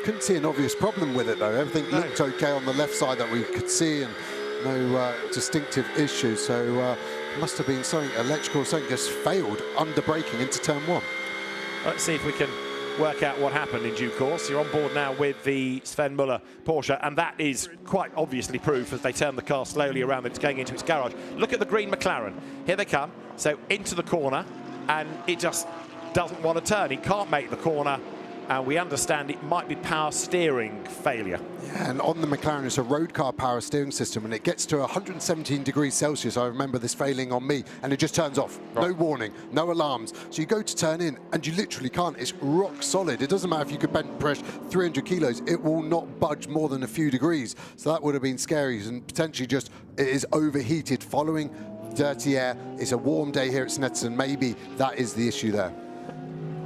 Couldn't see an obvious problem with it though. Everything looked okay on the left side that we could see, and no distinctive issues. So must have been something electrical, something just failed under braking into turn 1. Let's see if we can work out what happened in due course. You're on board now with the Sven Muller Porsche, and that is quite obviously proof as they turn the car slowly around that it's going into its garage. Look at the green McLaren. Here they come. So into the corner, and it just doesn't want to turn. He can't make the corner. And we understand it might be power steering failure. Yeah, and on the McLaren, it's a road car power steering system, and it gets to 117 degrees Celsius. I remember this failing on me, and it just turns off. Right. No warning, no alarms. So you go to turn in, and you literally can't. It's rock solid. It doesn't matter if you could bench press 300 kilos. It will not budge more than a few degrees. So that would have been scary, and potentially just it is overheated following dirty air. It's a warm day here at Snetterton. Maybe that is the issue there.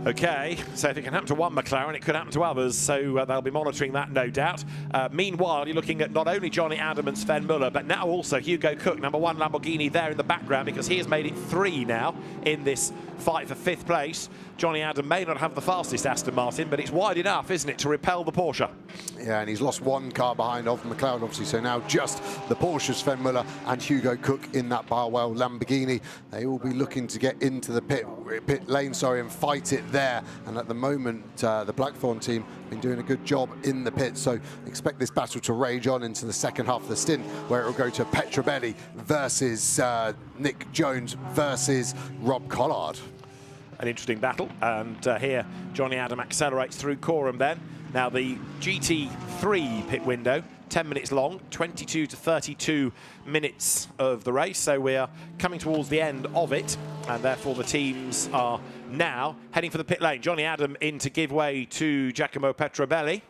Okay, so if it can happen to one McLaren, it could happen to others, so they'll be monitoring that, no doubt. Meanwhile, you're looking at not only Johnny Adam and Sven Muller, but now also Hugo Cook, number 1 Lamborghini there in the background, because he has made it 3 now in this fight for 5th place. Johnny Adam may not have the fastest Aston Martin, but it's wide enough, isn't it, to repel the Porsche? Yeah, and he's lost 1 car behind of McLeod, obviously, so now just the Porsche, Sven Muller and Hugo Cook in that Barwell Lamborghini. They will be looking to get into the pit lane, and fight it there. And at the moment, the Blackthorn team have been doing a good job in the pit, so expect this battle to rage on into the second half of the stint, where it will go to Petrobelli versus Nick Jones versus Rob Collard. an interesting battle. And here, Johnny Adam accelerates through Coram then. Now the GT3 pit window, 10 minutes long, 22 to 32 minutes of the race. So we are coming towards the end of it. And therefore the teams are now heading for the pit lane. Johnny Adam in to give way to Giacomo Petrobelli.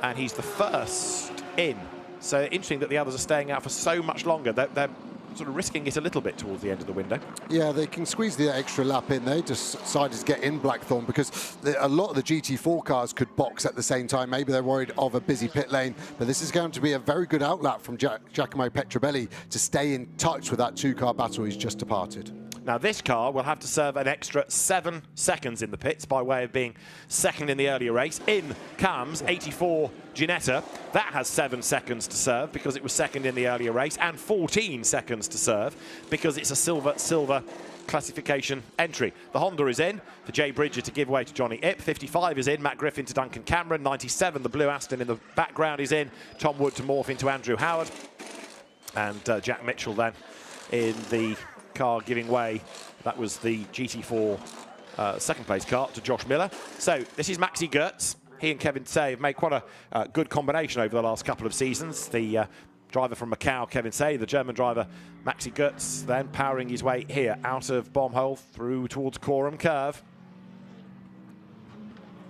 And he's the first in. So interesting that the others are staying out for so much longer. They're sort of risking it a little bit towards the end of the window. Yeah, they can squeeze the extra lap in. They just decided to get in Blackthorn because a lot of the GT4 cars could box at the same time. Maybe they're worried of a busy pit lane, but this is going to be a very good outlap from Giacomo Petrobelli to stay in touch with that two-car battle he's just departed. Now this car will have to serve an extra 7 seconds in the pits by way of being second in the earlier race. In comes 84 Ginetta. That has 7 seconds to serve because it was second in the earlier race, and 14 seconds to serve because it's a silver classification entry. The Honda is in for Jay Bridger to give way to Johnny Ipp. 55 is in, Matt Griffin to Duncan Cameron. 97, the blue Aston in the background is in. Tom Wood to morph into Andrew Howard. And Jack Mitchell then in the car giving way. That was the GT4 second place car to Josh Miller. So this is Maxi Goetz. He and Kevin Say have made quite a good combination over the last couple of seasons. The driver from Macau, Kevin Say, the German driver Maxi Goetz, then powering his way here out of Bombhole through towards Coram Curve.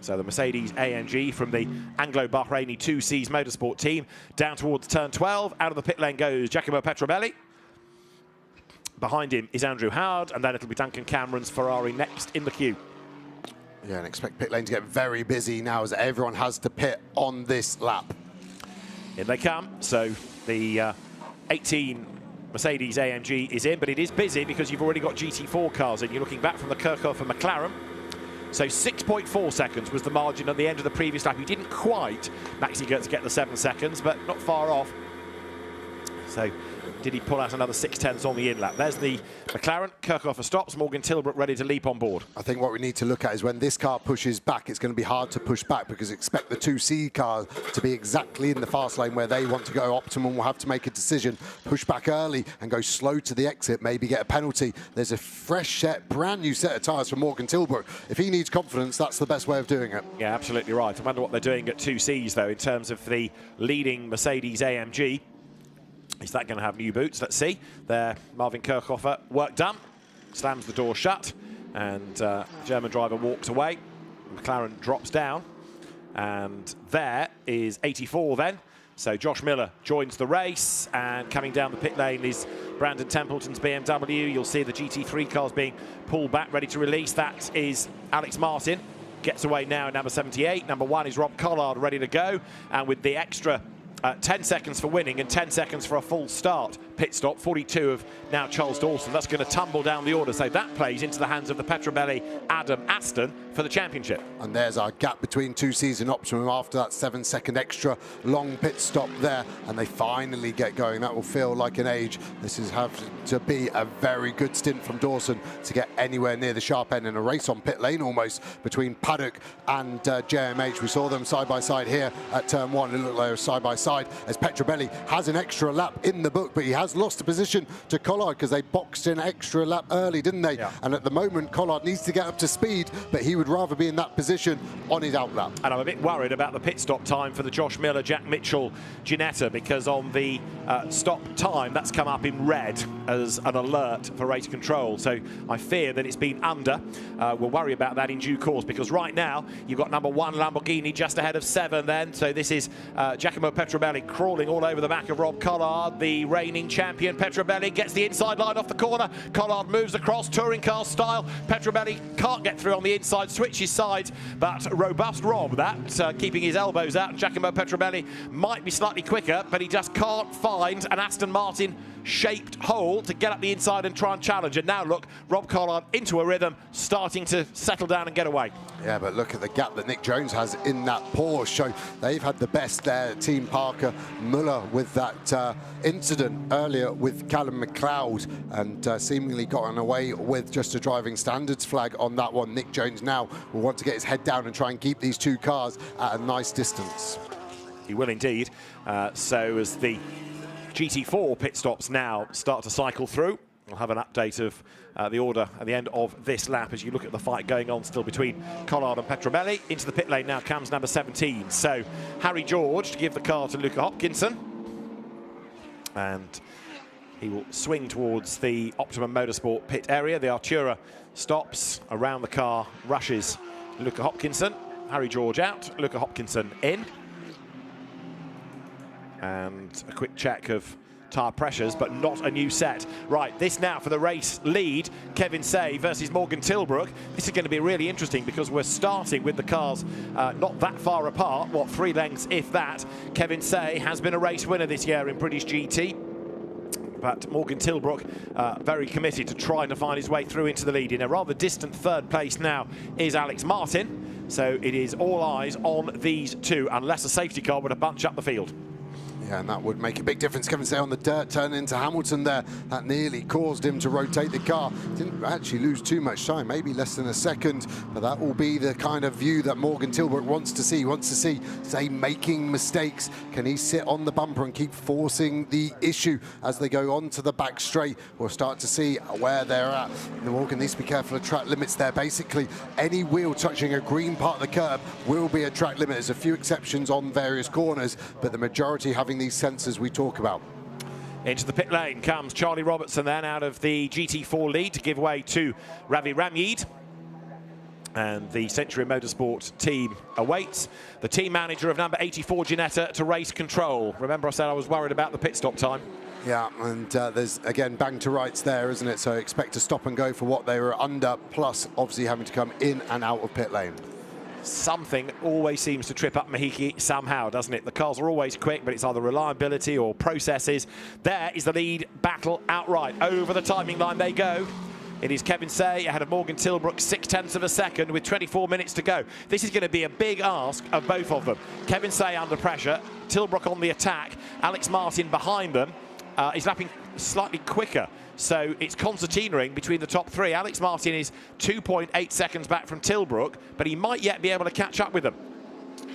So the Mercedes AMG from the Anglo-Bahraini 2Cs Motorsport team down towards turn 12. Out of the pit lane goes Giacomo Petrobelli. Behind him is Andrew Howard, and then it'll be Duncan Cameron's Ferrari next in the queue. Yeah, and expect pit lane to get very busy now as everyone has to pit on this lap. In they come. So the 18 Mercedes AMG is in, but it is busy because you've already got GT4 cars in. You're looking back from the Kirchhoff and McLaren. So 6.4 seconds was the margin at the end of the previous lap. He didn't quite, Maxi Goetz, get the 7 seconds, but not far off. So did he pull out another 6/10ths on the in lap? There's the McLaren. Kirchhoff stops. Morgan Tilbrook ready to leap on board. I think what we need to look at is when this car pushes back, it's going to be hard to push back because expect the 2C car to be exactly in the fast lane where they want to go. Optimum will have to make a decision, push back early and go slow to the exit, maybe get a penalty. There's a fresh set, brand new set of tyres for Morgan Tilbrook. If he needs confidence, that's the best way of doing it. Yeah, absolutely right. I wonder what they're doing at 2Cs, though, in terms of the leading Mercedes AMG. Is that going to have new boots? Let's see. There, Marvin Kirchhofer, work done. Slams the door shut, and German driver walks away. McLaren drops down, and there is 84 then. So Josh Miller joins the race, and coming down the pit lane is Brandon Templeton's BMW. You'll see the GT3 cars being pulled back, ready to release. That is Alex Martin. Gets away now in number 78. Number 1 is Rob Collard, ready to go. And with the extra 10 seconds for winning and 10 seconds for a full start pit stop, 42 of now Charles Dawson. That's going to tumble down the order. So that plays into the hands of the Petrobelli Adam Aston for the championship. And there's our gap between 2Cs and Optimum after that 7-second extra long pit stop there. And they finally get going. That will feel like an age. This is have to be a very good stint from Dawson to get anywhere near the sharp end in a race on pit lane almost between Paddock and JMH. We saw them side by side here at turn 1. It looked like they were side by side as Petrobelli has an extra lap in the book, but he has lost the position to Collard because they boxed in extra lap early, didn't they? Yeah. And at the moment, Collard needs to get up to speed, but he would rather be in that position on his out lap. And I'm a bit worried about the pit stop time for the Josh Miller, Jack Mitchell, Ginetta, because on the stop time, that's come up in red as an alert for race control. So I fear that it's been under. We'll worry about that in due course, because right now, you've got number 1 Lamborghini just ahead of 7 then. So this is Giacomo Petrobelli crawling all over the back of Rob Collard, the reigning champion. Petrobelli gets the inside line off the corner. Collard moves across, touring car style. Petrobelli can't get through on the inside, switches sides, but robust Rob, that keeping his elbows out. Giacomo Petrobelli might be slightly quicker, but he just can't find an Aston Martin shaped hole to get up the inside and try and challenge. And now look, Rob Collard into a rhythm, starting to settle down and get away. Yeah, but look at the gap that Nick Jones has in that Porsche. So they've had the best there. Team Parker Muller with that incident earlier with Callum McLeod, and seemingly gotten away with just a driving standards flag on that one. Nick Jones now will want to get his head down and try and keep these two cars at a nice distance. He will indeed. So as the GT4 pit stops now start to cycle through, We'll have an update of the order at the end of this lap as you look at the fight going on still between Collard and Petrobelli. Into the pit lane now comes number 17. So Harry George to give the car to Luca Hopkinson. And he will swing towards the Optimum Motorsport pit area. The Artura stops around the car, rushes Luca Hopkinson. Harry George out, Luca Hopkinson in. And a quick check of tyre pressures, but not a new set. Right, this now for the race lead, Kevin Say versus Morgan Tilbrook. This is going to be really interesting because we're starting with the cars not that far apart, what, 3 lengths if that. Kevin Say has been a race winner this year in British GT, but Morgan Tilbrook very committed to trying to find his way through into the lead. In a rather distant 3rd place now is Alex Martin, so it is all eyes on these two, unless a safety car were to bunch up the field. Yeah, and that would make a big difference. Kevin Say on the dirt, turning into Hamilton there. That nearly caused him to rotate the car. Didn't actually lose too much time, maybe less than a second, but that will be the kind of view that Morgan Tilbrook wants to see. He wants to see Say making mistakes. Can he sit on the bumper and keep forcing the issue as they go on to the back straight? We'll start to see where they're at. Morgan needs to be careful of track limits there. Basically, any wheel touching a green part of the curb will be a track limit. There's a few exceptions on various corners, but the majority having these sensors we talk about. Into the pit lane comes Charlie Robertson then out of the GT4 lead to give way to Ravi Ramyeed. And the Century Motorsport team awaits the team manager of number 84, Ginetta, to race control. Remember I said I was worried about the pit stop time. Yeah, and there's, again, bang to rights there, isn't it? So expect to stop and go for what they were under, plus obviously having to come in and out of pit lane. Something always seems to trip up Mahiki somehow, doesn't it? The cars are always quick, but it's either reliability or processes. There is the lead battle outright. Over the timing line they go. It is Kevin Say ahead of Morgan Tilbrook, 0.6 of a second with 24 minutes to go. This is going to be a big ask of both of them. Kevin Say under pressure, Tilbrook on the attack, Alex Martin behind them. Is lapping slightly quicker. So it's concertinaing between the top 3. Alex Martin is 2.8 seconds back from Tilbrook, but he might yet be able to catch up with them.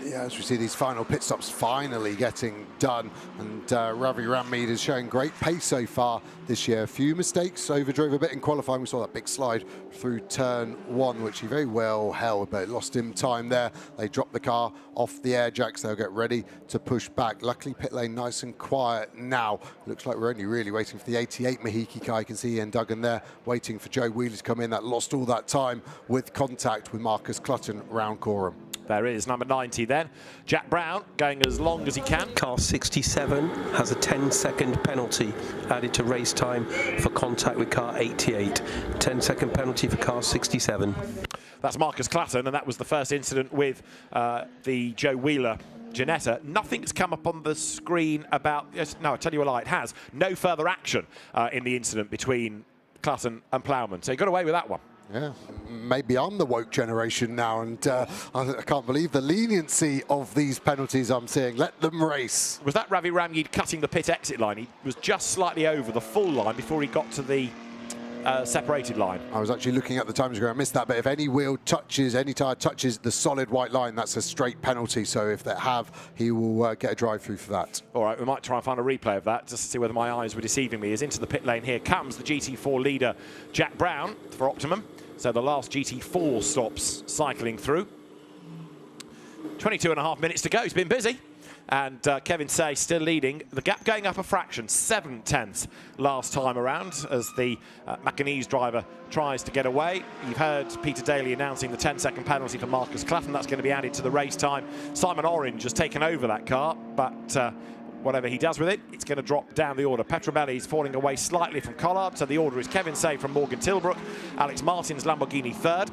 Yeah, as we see these final pit stops finally getting done, and Ravi Ramyeed is showing great pace so far this year. A few mistakes, overdrove a bit in qualifying. We saw that big slide through turn 1, which he very well held, but it lost him time there. They dropped the car off the air jacks. They'll get ready to push back. Luckily, pit lane nice and quiet now. Looks like we're only really waiting for the 88 Mahiki car. You can see Ian Duggan there waiting for Joe Wheeler to come in. That lost all that time with contact with Marcus Clutton round Coram. There is number 90 then. Jack Brown going as long as he can. Car 67 has a 10-second penalty added to race time for contact with car 88. 10-second penalty for car 67. That's Marcus Clutton, and that was the first incident with the Joe Wheeler Ginetta. Nothing's come up on the screen about... No, I tell you a lie, it has. No further action in the incident between Clutton and Plowman. So he got away with that one. Yeah, maybe I'm the woke generation now, and I can't believe the leniency of these penalties I'm seeing. Let them race. Was that Ravi Ramyeed cutting the pit exit line? He was just slightly over the full line before he got to the separated line. I was actually looking at the time screen. I missed that, but if any wheel touches, any tyre touches the solid white line, that's a straight penalty. So if they have, he will get a drive through for that. All right, we might try and find a replay of that just to see whether my eyes were deceiving me. As into the pit lane here comes the GT4 leader, Jack Brown, for Optimum. So the last GT4 stops cycling through. 22.5 minutes to go. He's been busy. And Kevin Say still leading. The gap going up a fraction, 7/10 last time around as the Macanese driver tries to get away. You've heard Peter Daly announcing the 10-second penalty for Marcus Clutton. That's going to be added to the race time. Simon Orange has taken over that car, but whatever he does with it, it's going to drop down the order. Petrobelli is falling away slightly from Collard, so the order is Kevin Say from Morgan Tilbrook, Alex Martin's Lamborghini 3rd,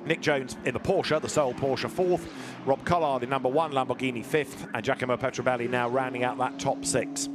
Nick Jones in the Porsche, the sole Porsche 4th, Rob Collard in number 1 Lamborghini 5th, and Giacomo Petrobelli now rounding out that top 6.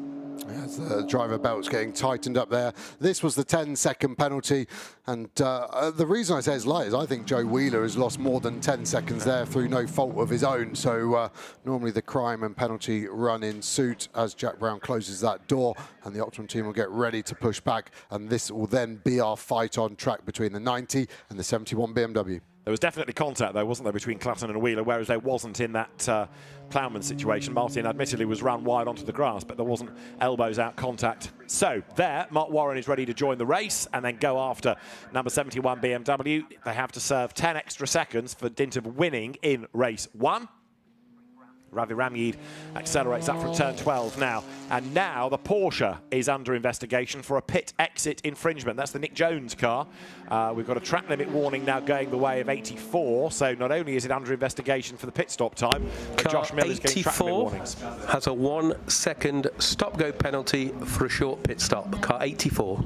As the driver belt's getting tightened up there. This was the 10-second penalty, and the reason I say it's light is I think Joe Wheeler has lost more than 10 seconds there through no fault of his own. So normally the crime and penalty run in suit as Jack Brown closes that door, and the Optimum team will get ready to push back, and this will then be our fight on track between the 90 and the 71 BMW. There was definitely contact, though, wasn't there, between Clutton and Wheeler, whereas there wasn't in that Plowman situation. Martin admittedly was run wide onto the grass, but there wasn't elbows out contact. So there, Mark Warren is ready to join the race and then go after number 71 BMW. They have to serve 10 extra seconds for dint of winning in race 1. Ravi Ramyeed accelerates that from turn 12 now. And now the Porsche is under investigation for a pit exit infringement. That's the Nick Jones car. We've got a track limit warning now going the way of 84. So not only is it under investigation for the pit stop time, but Josh Miller's getting track limit warnings. Has a 1 second stop-go penalty for a short pit stop. Car 84.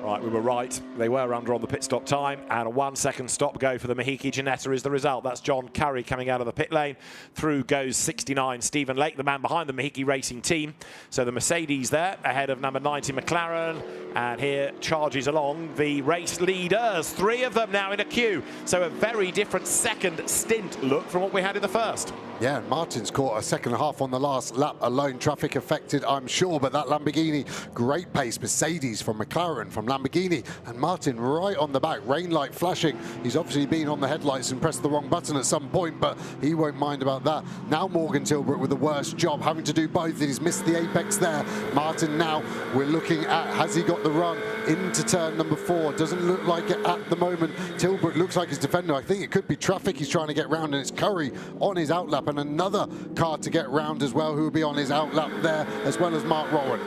Right, we were right. They were under on the pit stop time, and a 1 second stop go for the Mahiki Ginetta is the result. That's John Curry coming out of the pit lane. Through goes 69 Stephen Lake, the man behind the Mahiki Racing team. So the Mercedes there ahead of number 90 McLaren, and here charges along the race leaders. 3 of them now in a queue. So a very different second stint look from what we had in the first. Yeah, Martin's caught a second and a half on the last lap alone. Traffic affected, I'm sure, but that Lamborghini, great pace. Mercedes from McLaren, from Lamborghini, and Martin right on the back, rain light flashing. He's obviously been on the headlights and pressed the wrong button at some point, but he won't mind about that. Now Morgan Tilbrook with the worst job, having to do both. He's missed the apex there. Martin now, we're looking at, has he got the run into turn number 4? Doesn't look like it at the moment. Tilbrook looks like his defender. I think it could be traffic he's trying to get round, and it's Curry on his outlap, and another car to get round as well, who will be on his outlap there, as well as Mark Rowan.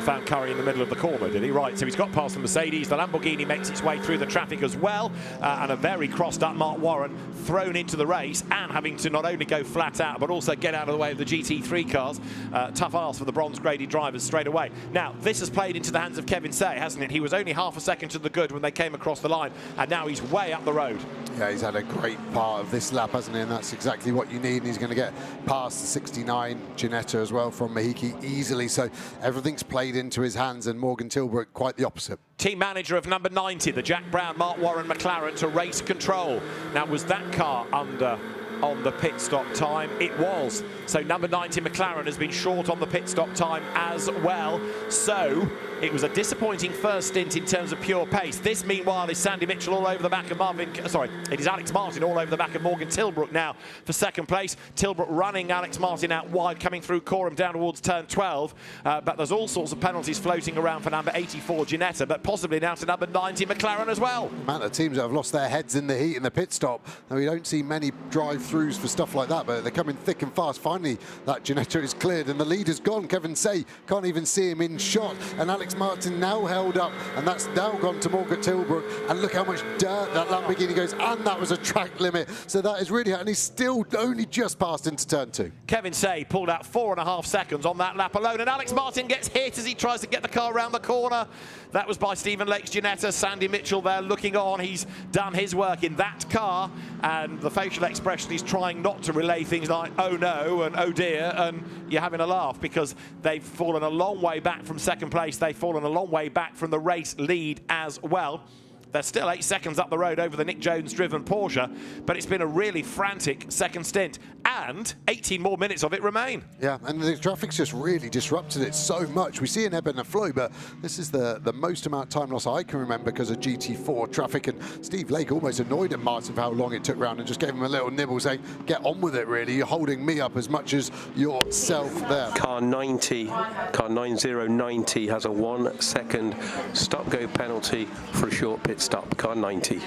Found Curry in the middle of the corner, did he? Right, so he's got past the Mercedes. The Lamborghini makes its way through the traffic as well, and a very crossed up Mark Warren thrown into the race, and having to not only go flat out but also get out of the way of the GT3 cars. Tough ask for the bronze graded drivers straight away. Now this has played into the hands of Kevin Say, hasn't it? He was only half a second to the good when they came across the line, and now he's way up the road. Yeah, he's had a great part of this lap, hasn't he? And that's exactly what you need. And he's going to get past the 69 Ginetta as well from Mahiki easily. So everything's played into his hands, and Morgan Tilbrook quite the opposite. Team manager of number 90, the Jack Brown, Mark Warren McLaren, to race control. Now, was that car under on the pit stop time? It was. So number 90 McLaren has been short on the pit stop time as well. So it was a disappointing first stint in terms of pure pace. This, meanwhile, is Sandy Mitchell all over the back of it is Alex Martin all over the back of Morgan Tilbrook now for second place. Tilbrook running Alex Martin out wide, coming through Coram down towards turn 12. But there's all sorts of penalties floating around for number 84 Ginetta, but possibly now to number 90 McLaren as well. The amount of teams that have lost their heads in the heat in the pit stop. Now, we don't see many drive-throughs for stuff like that, but they're coming thick and fast. Finally, that Ginetta is cleared, and the leader's gone. Kevin Say can't even see him in shot, and Alex Martin now held up, and that's now gone to Morgan Tilbrook. And look how much dirt that Lamborghini goes, and that was a track limit. So that is really, and he's still only just passed into turn 2. Kevin Say pulled out 4.5 seconds on that lap alone, and Alex Martin gets hit as he tries to get the car around the corner. That was by Stephen Lake's Ginetta. Sandy Mitchell there looking on. He's done his work in that car, and the facial expression, he's trying not to relay things like oh no and oh dear, and you're having a laugh because they've fallen a long way back from second place. They've fallen a long way back from the race lead as well. They're still 8 seconds up the road over the Nick Jones driven Porsche, but it's been a really frantic second stint, and 18 more minutes of it remain. Yeah, and the traffic's just really disrupted it so much. We see an ebb and a flow, but this is the most amount of time loss I can remember because of GT4 traffic, and Steve Lake almost annoyed at Martin for how long it took round and just gave him a little nibble saying, get on with it really, you're holding me up as much as yourself there. Car 9090 has a 1 second stop-go penalty for a short pit stop. Car 90.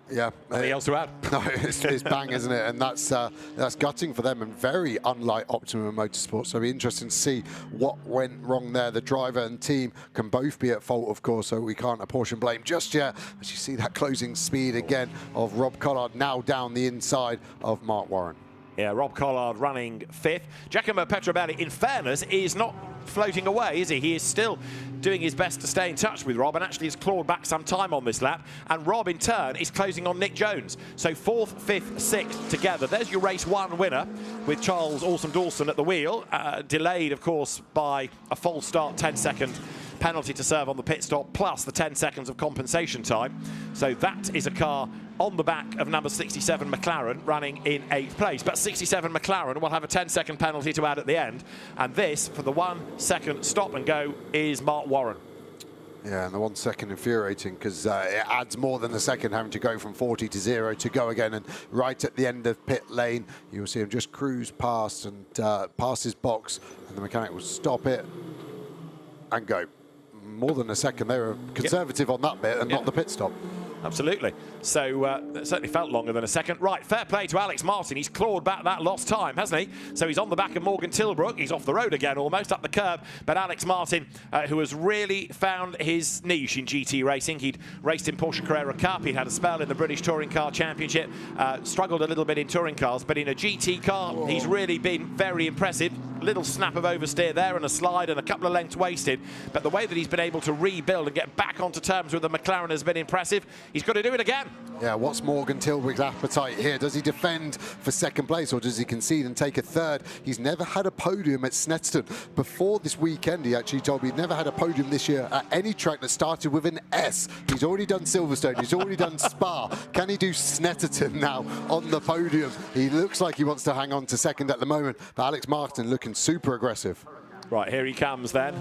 Yeah. Anything else to add? No, it's bang, isn't it? And that's gutting for them and very unlike Optimum Motorsports. So it'll be interesting to see what went wrong there. The driver and team can both be at fault, of course, so we can't apportion blame just yet. As you see that closing speed again of Rob Collard now down the inside of Mark Warren. Yeah, Rob Collard running 5th. Giacomo Petrobelli, in fairness, is not floating away, is he? He is still doing his best to stay in touch with Rob and actually has clawed back some time on this lap. And Rob, in turn, is closing on Nick Jones. So 4th, 5th, 6th together. There's your race 1 winner with Charles Awesome Dawson at the wheel. Delayed, of course, by a false start 10-second penalty to serve on the pit stop, plus the 10 seconds of compensation time. So that is a car on the back of number 67 McLaren running in 8th place. But 67 McLaren will have a 10-second penalty to add at the end. And this, for the 1 second stop and go, is Mark Warren. Yeah, and the 1 second infuriating because it adds more than a second having to go from 40 to 0 to go again. And right at the end of pit lane, you'll see him just cruise past and past his box, and the mechanic will stop it and go. More than a second. They were conservative on that bit and not the pit stop. Absolutely. So it certainly felt longer than a second. Right, fair play to Alex Martin. He's clawed back that lost time, hasn't he? So he's on the back of Morgan Tilbrook. He's off the road again, almost up the curb. But Alex Martin, who has really found his niche in GT racing. He'd raced in Porsche Carrera Cup. He'd had a spell in the British Touring Car Championship. Struggled a little bit in touring cars, but in a GT car, he's really been very impressive. Little snap of oversteer there and a slide and a couple of lengths wasted. But the way that he's been able to rebuild and get back onto terms with the McLaren has been impressive. He's got to do it again. Yeah, what's Morgan Tilbrook's appetite here? Does he defend for second place or does he concede and take a third? He's never had a podium at Snetterton. Before this weekend, he actually told me he'd never had a podium this year at any track that started with an S. He's already done Silverstone, he's already done Spa. Can he do Snetterton now on the podium? He looks like he wants to hang on to second at the moment, but Alex Martin looking super aggressive. Right, here he comes then.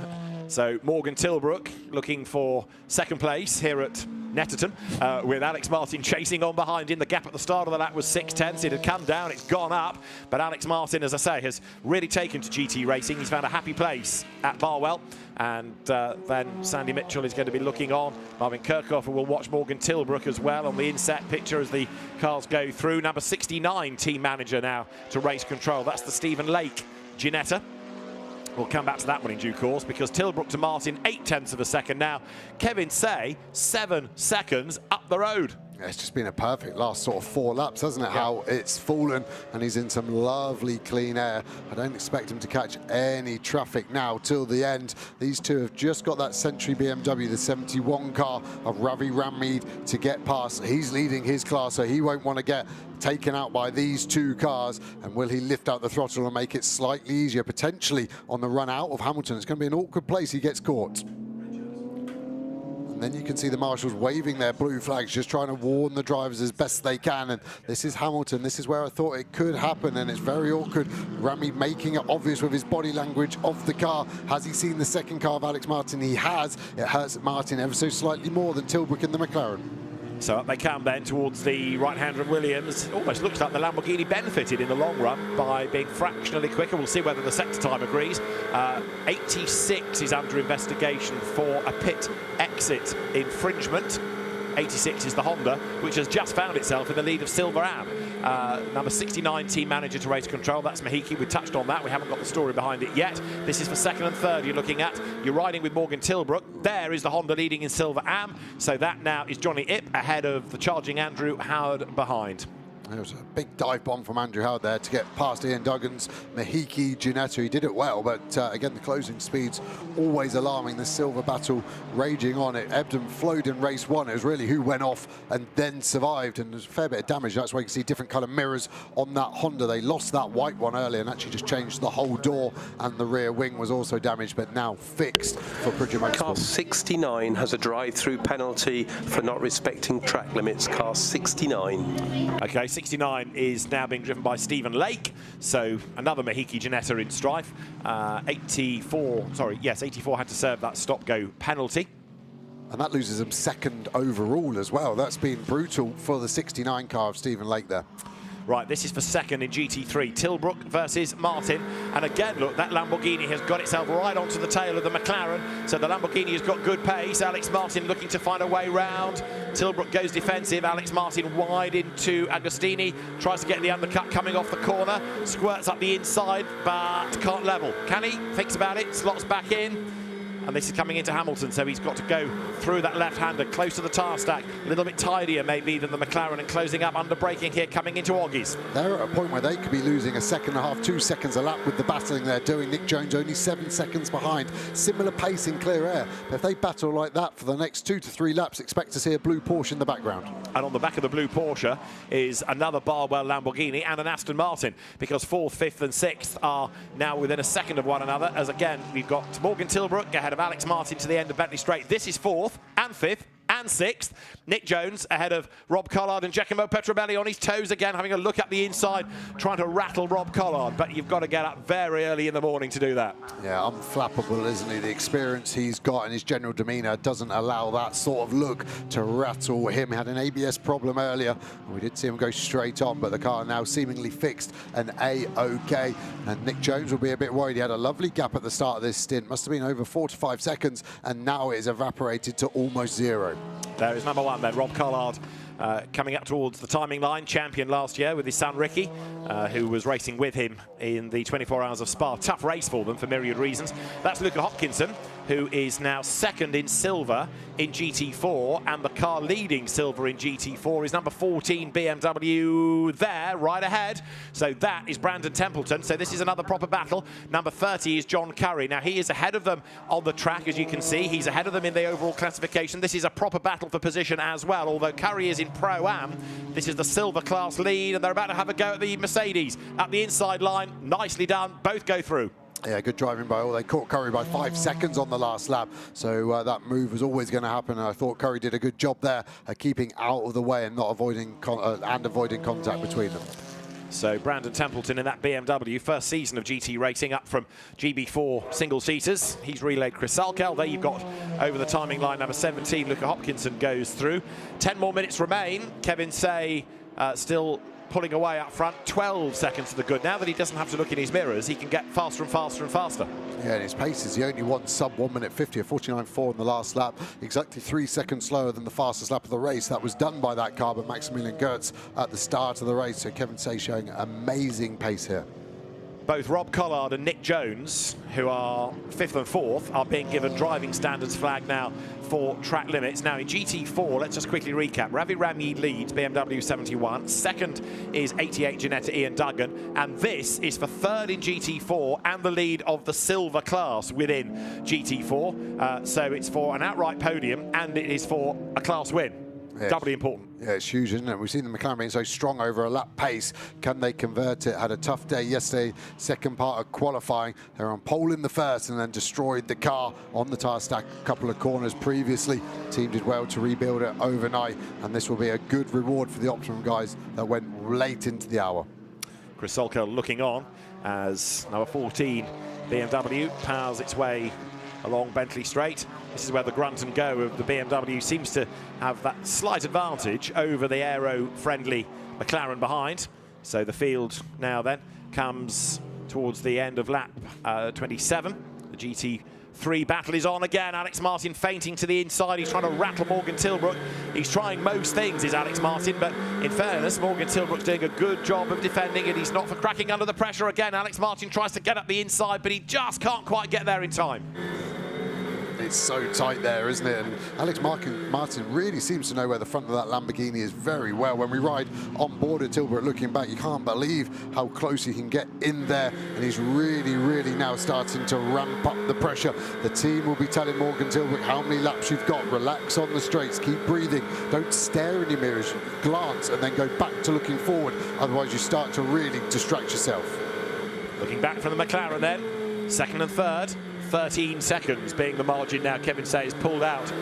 So Morgan Tilbrook looking for second place here at Snetterton, with Alex Martin chasing on behind him. The gap at the start of the lap was 6/10. It had come down, it's gone up. But Alex Martin, as I say, has really taken to GT racing. He's found a happy place at Barwell. And then Sandy Mitchell is going to be looking on. Marvin Kirchhofer will watch Morgan Tilbrook as well on the inset picture as the cars go through. Number 69 team manager now to race control. That's the Stephen Lake Ginetta. We'll come back to that one in due course because Tilbrook to Martin, 0.8 of a second now. Kevin Say, 7 seconds up the road. Yeah, it's just been a perfect last sort of 4 laps, hasn't it? Yeah. How it's fallen, and he's in some lovely clean air. I don't expect him to catch any traffic now till the end. These two have just got that Century BMW, the 71 car of Ravi Rammeed to get past. He's leading his class, so he won't want to get taken out by these two cars. And will he lift out the throttle and make it slightly easier, potentially on the run out of Hamilton? It's going to be an awkward place he gets caught. And then you can see the marshals waving their blue flags, just trying to warn the drivers as best they can. And this is Hamilton. This is where I thought it could happen, and it's very awkward. Ramy making it obvious with his body language of the car. Has he seen the second car of Alex Martin? He has. It hurts Martin ever so slightly more than Tilbrook in the McLaren. So up they come then towards the right-hander of Williams. Almost looks like the Lamborghini benefited in the long run by being fractionally quicker. We'll see whether the sector time agrees. 86 is under investigation for a pit exit infringement. 86 is the Honda, which has just found itself in the lead of Silver Am. Number 69 team manager to race control, that's Mahiki. We touched on that, we haven't got the story behind it yet. This is for second and third you're looking at. You're riding with Morgan Tilbrook. There is the Honda leading in Silver Am. So that now is Johnny Ipp ahead of the charging Andrew Howard behind. There was a big dive bomb from Andrew Howard there to get past Ian Duggins, Mahiki, Ginetta. He did it well, but again, the closing speed's always alarming. The silver battle raging on. It ebbed and flowed in race 1. It was really who went off and then survived, and there's a fair bit of damage. That's why you can see different colour mirrors on that Honda. They lost that white one earlier and actually just changed the whole door, and the rear wing was also damaged, but now fixed for Pridgen Motorsport. Car 69 has a drive-through penalty for not respecting track limits. Car 69. Okay, 69 is now being driven by Stephen Lake, so another Mahiki Ginetta in strife. 84 had to serve that stop-go penalty. And that loses him second overall as well. That's been brutal for the 69 car of Stephen Lake there. Right, this is for second in GT3. Tilbrook versus Martin. And again, look, that Lamborghini has got itself right onto the tail of the McLaren. So the Lamborghini has got good pace. Alex Martin looking to find a way round. Tilbrook goes defensive. Alex Martin wide into Agostini. Tries to get the undercut coming off the corner. Squirts up the inside, but can't level. Can he? Thinks about it, slots back in. And this is coming into Hamilton, so he's got to go through that left-hander, close to the tyre stack, a little bit tidier maybe than the McLaren, and closing up under braking here, coming into Oggies. They're at a point where they could be losing a second and a half, 2 seconds a lap with the battling they're doing. Nick Jones only 7 seconds behind. Similar pace in clear air. But if they battle like that for the next 2 to 3 laps, expect to see a blue Porsche in the background. And on the back of the blue Porsche is another Barwell Lamborghini and an Aston Martin, because 4th, 5th and 6th are now within a second of one another, as again we've got Morgan Tilbrook ahead of Alex Martin to the end of Bentley Straight. This is 4th and 5th and 6th. Nick Jones ahead of Rob Collard and Giacomo Petrobelli on his toes again, having a look up the inside, trying to rattle Rob Collard. But you've got to get up very early in the morning to do that. Yeah, unflappable, isn't he? The experience he's got and his general demeanour doesn't allow that sort of look to rattle him. He had an ABS problem earlier. We did see him go straight on, but the car now seemingly fixed and A-OK. And Nick Jones will be a bit worried. He had a lovely gap at the start of this stint. Must have been over 4 to 5 seconds, and now it is evaporated to almost 0. There is number 1 then, Rob Collard. Coming up towards the timing line, champion last year with his son Ricky, who was racing with him in the 24 Hours of Spa. Tough race for them for myriad reasons. That's Luca Hopkinson, who is now 2nd in silver in GT4, and the car leading silver in GT4 is number 14 BMW there, right ahead. So that is Brandon Templeton. So this is another proper battle. Number 30 is John Curry. Now he is ahead of them on the track, as you can see. He's ahead of them in the overall classification. This is a proper battle for position as well, although Curry is in Pro-Am. This is the silver class lead, and they're about to have a go at the Mercedes. At the inside line, nicely done. Both go through. Yeah, good driving by all. They caught Curry by 5 seconds on the last lap, so that move was always going to happen. And I thought Curry did a good job there at keeping out of the way and not avoiding avoiding contact between them. So Brandon Templeton in that BMW, first season of GT racing, up from GB4 single-seaters. He's relayed Chris Salkel. There you've got over the timing line, number 17, Luca Hopkinson goes through. 10 more minutes remain. Kevin Say still pulling away up front, 12 seconds to the good. Now that he doesn't have to look in his mirrors, he can get faster and faster and faster. Yeah, and his pace is the only one sub 1 minute 50, a 49.4 in the last lap, exactly 3 seconds slower than the fastest lap of the race. That was done by that car, but Maximilian Gertz at the start of the race. So Kevin Say showing amazing pace here. Both Rob Collard and Nick Jones, who are 5th and 4th, are being given driving standards flag now for track limits. Now in GT4, let's just quickly recap. Ravi Ramyi leads, BMW 71. 2nd is 88 Janetta Ian Duggan. And this is for 3rd in GT4 and the lead of the silver class within GT4. So it's for an outright podium, and it is for a class win. Yeah, doubly important. Yeah, it's huge, isn't it? We've seen the McLaren being so strong over a lap pace. Can they convert it? Had a tough day yesterday, second part of qualifying. They were on pole in the first and then destroyed the car on the tyre stack a couple of corners previously. Team did well to rebuild it overnight, and this will be a good reward for the Optimum guys that went late into the hour. Chris Solker looking on as number 14 BMW powers its way along Bentley Straight. This is where the grunt and go of the BMW seems to have that slight advantage over the aero-friendly McLaren behind. So the field now then comes towards the end of lap 27. The GT3 battle is on again. Alex Martin feinting to the inside. He's trying to rattle Morgan Tilbrook. He's trying most things, is Alex Martin, but in fairness, Morgan Tilbrook's doing a good job of defending, and he's not for cracking under the pressure again. Alex Martin tries to get up the inside, but he just can't quite get there in time. It's so tight there, isn't it? And Alex Martin really seems to know where the front of that Lamborghini is very well. When we ride on board at Tilbrook looking back, you can't believe how close he can get in there. And he's really, really now starting to ramp up the pressure. The team will be telling Morgan Tilbrook how many laps you've got. Relax on the straights, keep breathing. Don't stare in your mirrors, glance and then go back to looking forward. Otherwise you start to really distract yourself. Looking back from the McLaren then, 2nd and 3rd. 13 seconds being the margin now. Kevin Say is pulled out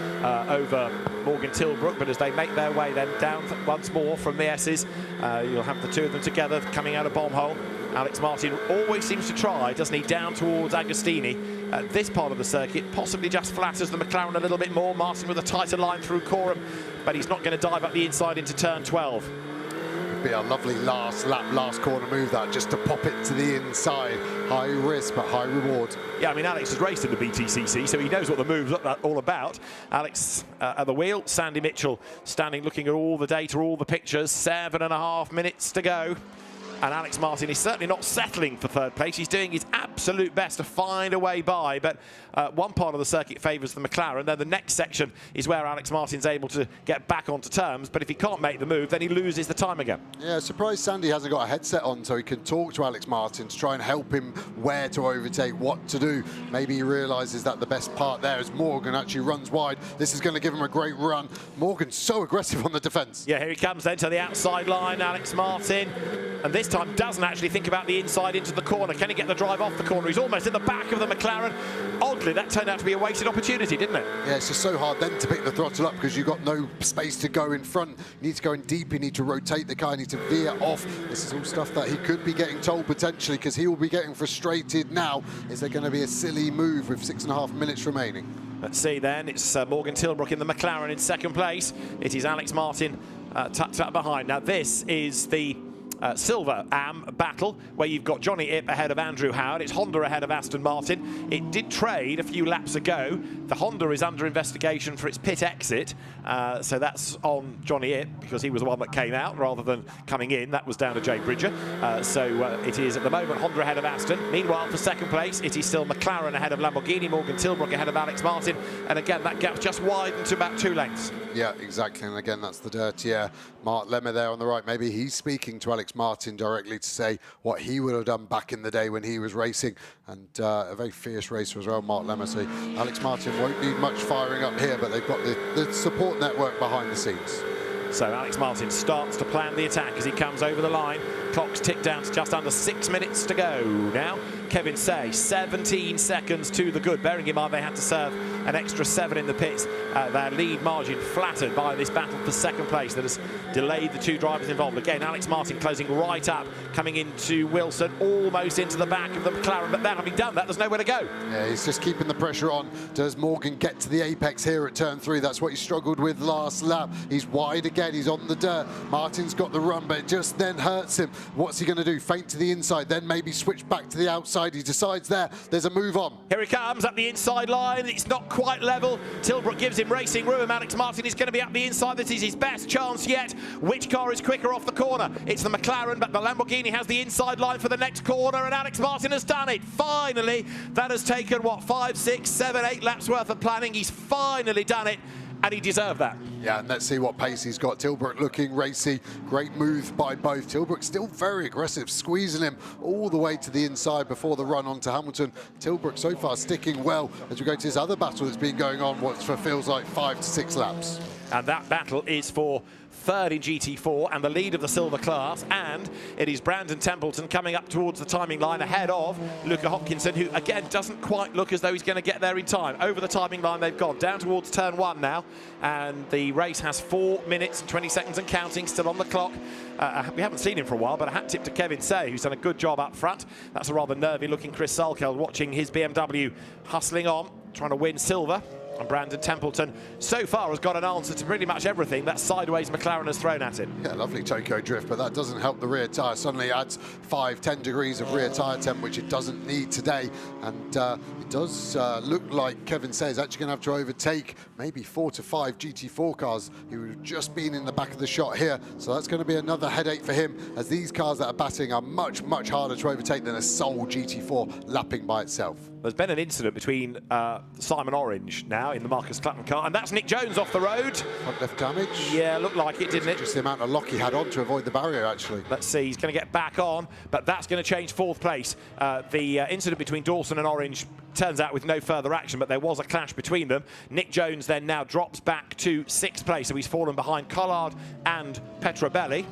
over Morgan Tilbrook, but as they make their way then down once more from the S's, you'll have the two of them together coming out of bomb hole. Alex Martin always seems to try, doesn't he, down towards Agostini. At this part of the circuit, possibly just flatters the McLaren a little bit more. Martin with a tighter line through Coram, but he's not going to dive up the inside into turn 12. Be a lovely last lap, last corner move that, just to pop it to the inside. High risk but high reward. Yeah, I mean, Alex has raced in the BTCC, so he knows what the move's all about. Alex at the wheel, Sandy Mitchell standing looking at all the data, all the pictures. 7.5 minutes to go. And Alex Martin is certainly not settling for 3rd place. He's doing his absolute best to find a way by, but one part of the circuit favours the McLaren. Then the next section is where Alex Martin's able to get back onto terms, but if he can't make the move, then he loses the time again. Yeah, surprised Sandy hasn't got a headset on so he can talk to Alex Martin to try and help him where to overtake, what to do. Maybe he realises that the best part there is Morgan actually runs wide. This is going to give him a great run. Morgan's so aggressive on the defence. Yeah, here he comes then to the outside line, Alex Martin. and this time doesn't actually think about the inside into the corner. Can he get the drive off the corner? He's almost in the back of the McLaren. Oddly, that turned out to be a wasted opportunity, didn't it? Yeah, it's just so hard then to pick the throttle up because you've got no space to go in front. You need to go in deep, you need to rotate the car, you need to veer off. This is all stuff that he could be getting told potentially, because he will be getting frustrated now. Is there going to be a silly move with 6.5 minutes remaining? Let's see then. It's Morgan Tilbrook in the McLaren in second place. It is Alex Martin tucked up behind. Now this is the Silver Am battle, where you've got Johnny Ipp ahead of Andrew Howard. It's Honda ahead of Aston Martin. It did trade a few laps ago. The Honda is under investigation for its pit exit, so that's on Johnny Ipp because he was the one that came out rather than coming in. That was down to Jay Bridger. It is at the moment Honda ahead of Aston. Meanwhile, for second place, it is still McLaren ahead of Lamborghini, Morgan Tilbrook ahead of Alex Martin, and again that gap's just widened to about 2 lengths. Yeah, exactly, and again that's the dirtier Mark Lemmer there on the right. Maybe he's speaking to Alex Martin directly to say what he would have done back in the day when he was racing, and a very fierce racer as well, Mark Lemmer. So Alex Martin won't need much firing up here, but they've got the support network behind the scenes. So Alex Martin starts to plan the attack as he comes over the line. Clock's ticked down to just under 6 minutes to go now. Kevin Say, 17 seconds to the good. Bearing in mind they had to serve an extra 7 in the pits. Their lead margin flattered by this battle for second place that has delayed the 2 drivers involved. Again, Alex Martin closing right up, coming into Wilson, almost into the back of the McLaren, but that having done that, there's nowhere to go. Yeah, he's just keeping the pressure on. Does Morgan get to the apex here at turn 3? That's what he struggled with last lap. He's wide again, he's on the dirt. Martin's got the run, but it just then hurts him. What's he going to do? Feint to the inside, then maybe switch back to the outside. He decides there's a move on. Here he comes up the inside line. It's not quite level. Tilbrook gives him racing room. Alex Martin is going to be up the inside. This is his best chance yet. Which car is quicker off the corner? It's the McLaren, but the Lamborghini has the inside line for the next corner, and Alex Martin has done it. Finally, that has taken, what, 5, 6, 7, 8 laps worth of planning. He's finally done it, and he deserved that. Yeah, and let's see what pace he's got. Tilbrook looking racy. Great move by both. Tilbrook still very aggressive, squeezing him all the way to the inside before the run onto Hamilton. Tilbrook so far sticking well as we go to this other battle that's been going on, what feels like 5 to 6 laps. And that battle is for third in GT4 and the lead of the silver class, and it is Brandon Templeton coming up towards the timing line ahead of Luca Hopkinson, who again doesn't quite look as though he's going to get there in time. Over the timing line they've gone, down towards turn 1 now, and the race has 4 minutes and 20 seconds and counting still on the clock. We haven't seen him for a while, but a hat tip to Kevin Say, who's done a good job up front. That's a rather nervy looking Chris Salkeld watching his BMW hustling on, trying to win silver. And Brandon Templeton so far has got an answer to pretty much everything that sideways McLaren has thrown at him. Yeah, lovely Tokyo drift, but that doesn't help the rear tyre. Suddenly adds 5-10 degrees of rear tyre temp, which it doesn't need today. And it does look like Kevin Say is actually going to have to overtake maybe 4 to 5 GT4 cars who have just been in the back of the shot here. So that's going to be another headache for him, as these cars that are batting are much, much harder to overtake than a sole GT4 lapping by itself. There's been an incident between Simon Orange now in the Marcus Clutton car, and that's Nick Jones off the road. Front left damage. Yeah, looked like it, didn't it? Just the amount of lock he had on to avoid the barrier, actually. Let's see, he's going to get back on, but that's going to change 4th place. The incident between Dawson and Orange turns out with no further action, but there was a clash between them. Nick Jones then now drops back to 6th place, so he's fallen behind Collard and Petrobelli.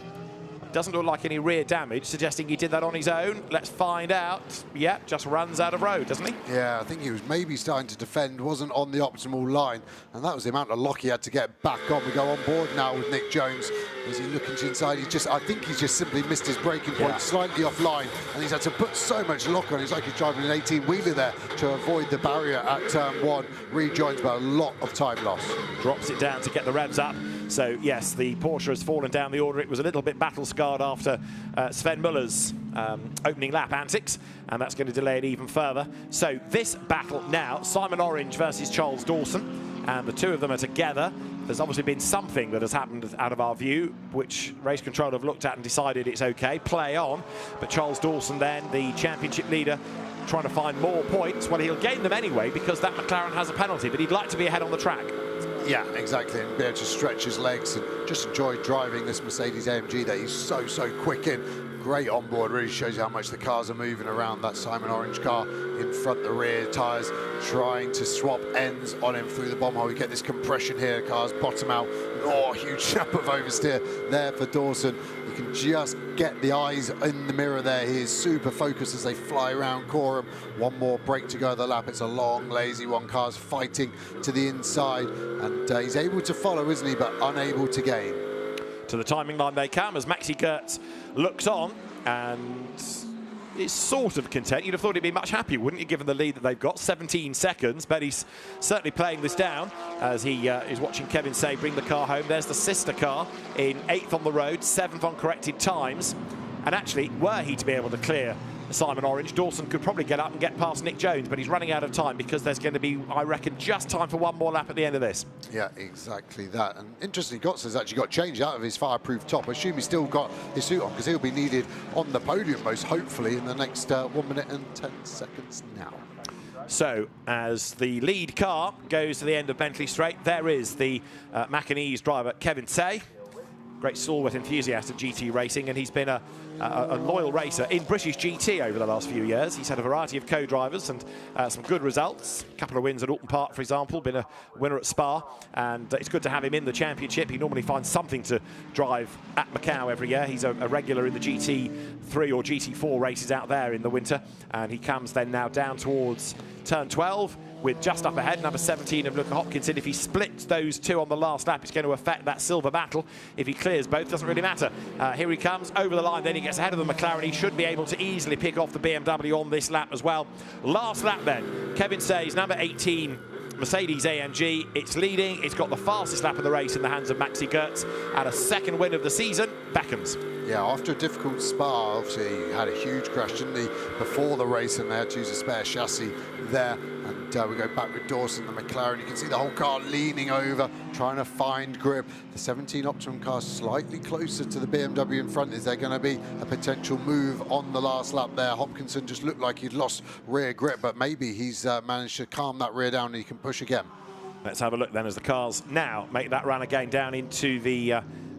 Doesn't look like any rear damage, suggesting he did that on his own. Let's find out. Yeah, just runs out of road, doesn't he? Yeah, I think he was maybe starting to defend, wasn't on the optimal line, and that was the amount of lock he had to get back on. We go on board now with Nick Jones. Is he looking to inside? I think he's just simply missed his braking point, slightly offline, and he's had to put so much lock on. It's like he's driving an 18-wheeler there to avoid the barrier at turn 1. Rejoins, but a lot of time loss. Drops it down to get the revs up. So yes, the Porsche has fallen down the order. It was a little bit battle scarred after Sven Muller's opening lap antics, and that's going to delay it even further. So this battle now, Simon Orange versus Charles Dawson, and the two of them are together. There's obviously been something that has happened out of our view, which race control have looked at and decided it's okay, play on. But Charles Dawson then, the championship leader, trying to find more points. Well, he'll gain them anyway because that McLaren has a penalty, but he'd like to be ahead on the track. Yeah, exactly, and be able to stretch his legs and just enjoyed driving this Mercedes AMG that he's so quick in. Great on board, really shows you how much the cars are moving around. That Simon Orange car in front, the rear tyres trying to swap ends on him through the bomb hole. We get this compression here, the cars bottom out. Oh, huge jump of oversteer there for Dawson. You can just get the eyes in the mirror there. He is super focused as they fly around Coram. One more break to go of the lap. It's a long, lazy one. Cars fighting to the inside, and he's able to follow, isn't he, but unable to gain. To the timing line they come as Maxi Gertz looks on and is sort of content. You'd have thought he'd be much happier, wouldn't you, given the lead that they've got, 17 seconds, but he's certainly playing this down as he is watching Kevin Say bring the car home. There's the sister car in 8th on the road, 7th on corrected times, and actually, were he to be able to clear Simon Orange, Dawson could probably get up and get past Nick Jones, but he's running out of time because there's going to be, I reckon, just time for one more lap at the end of this. Yeah, exactly that. And interestingly, Gotts has actually got changed out of his fireproof top. I assume he's still got his suit on because he'll be needed on the podium most hopefully in the next 1 minute and 10 seconds now. So, as the lead car goes to the end of Bentley Straight, there is the Macanese driver, Kevin Say. Great stalwart enthusiast of GT racing, and he's been a loyal racer in British GT over the last few years. He's had a variety of co-drivers and some good results. A couple of wins at Alton Park, for example, been a winner at Spa, and it's good to have him in the championship. He normally finds something to drive at Macau every year. He's a regular in the GT3 or GT4 races out there in the winter, and he comes then now down towards turn 12 with just up ahead, number 17 of Luca Hopkinson. If he splits those two on the last lap, it's going to affect that silver battle. If he clears both, doesn't really matter. Here he comes over the line, then he gets ahead of the McLaren. He should be able to easily pick off the BMW on this lap as well. Last lap then, Kevin Say's number 18 Mercedes AMG. It's leading. It's got the fastest lap of the race in the hands of Maxi Gertz, and a second win of the season beckons. Yeah, after a difficult Spa, obviously he had a huge crash, didn't he, before the race, and they had to use a spare chassis there. And we go back with Dawson, the McLaren. You can see the whole car leaning over, trying to find grip. The 17 Optimum car slightly closer to the BMW in front. Is there going to be a potential move on the last lap there? Hopkinson just looked like he'd lost rear grip, but maybe he's managed to calm that rear down and he can push again. Let's have a look then as the cars now make that run again down into the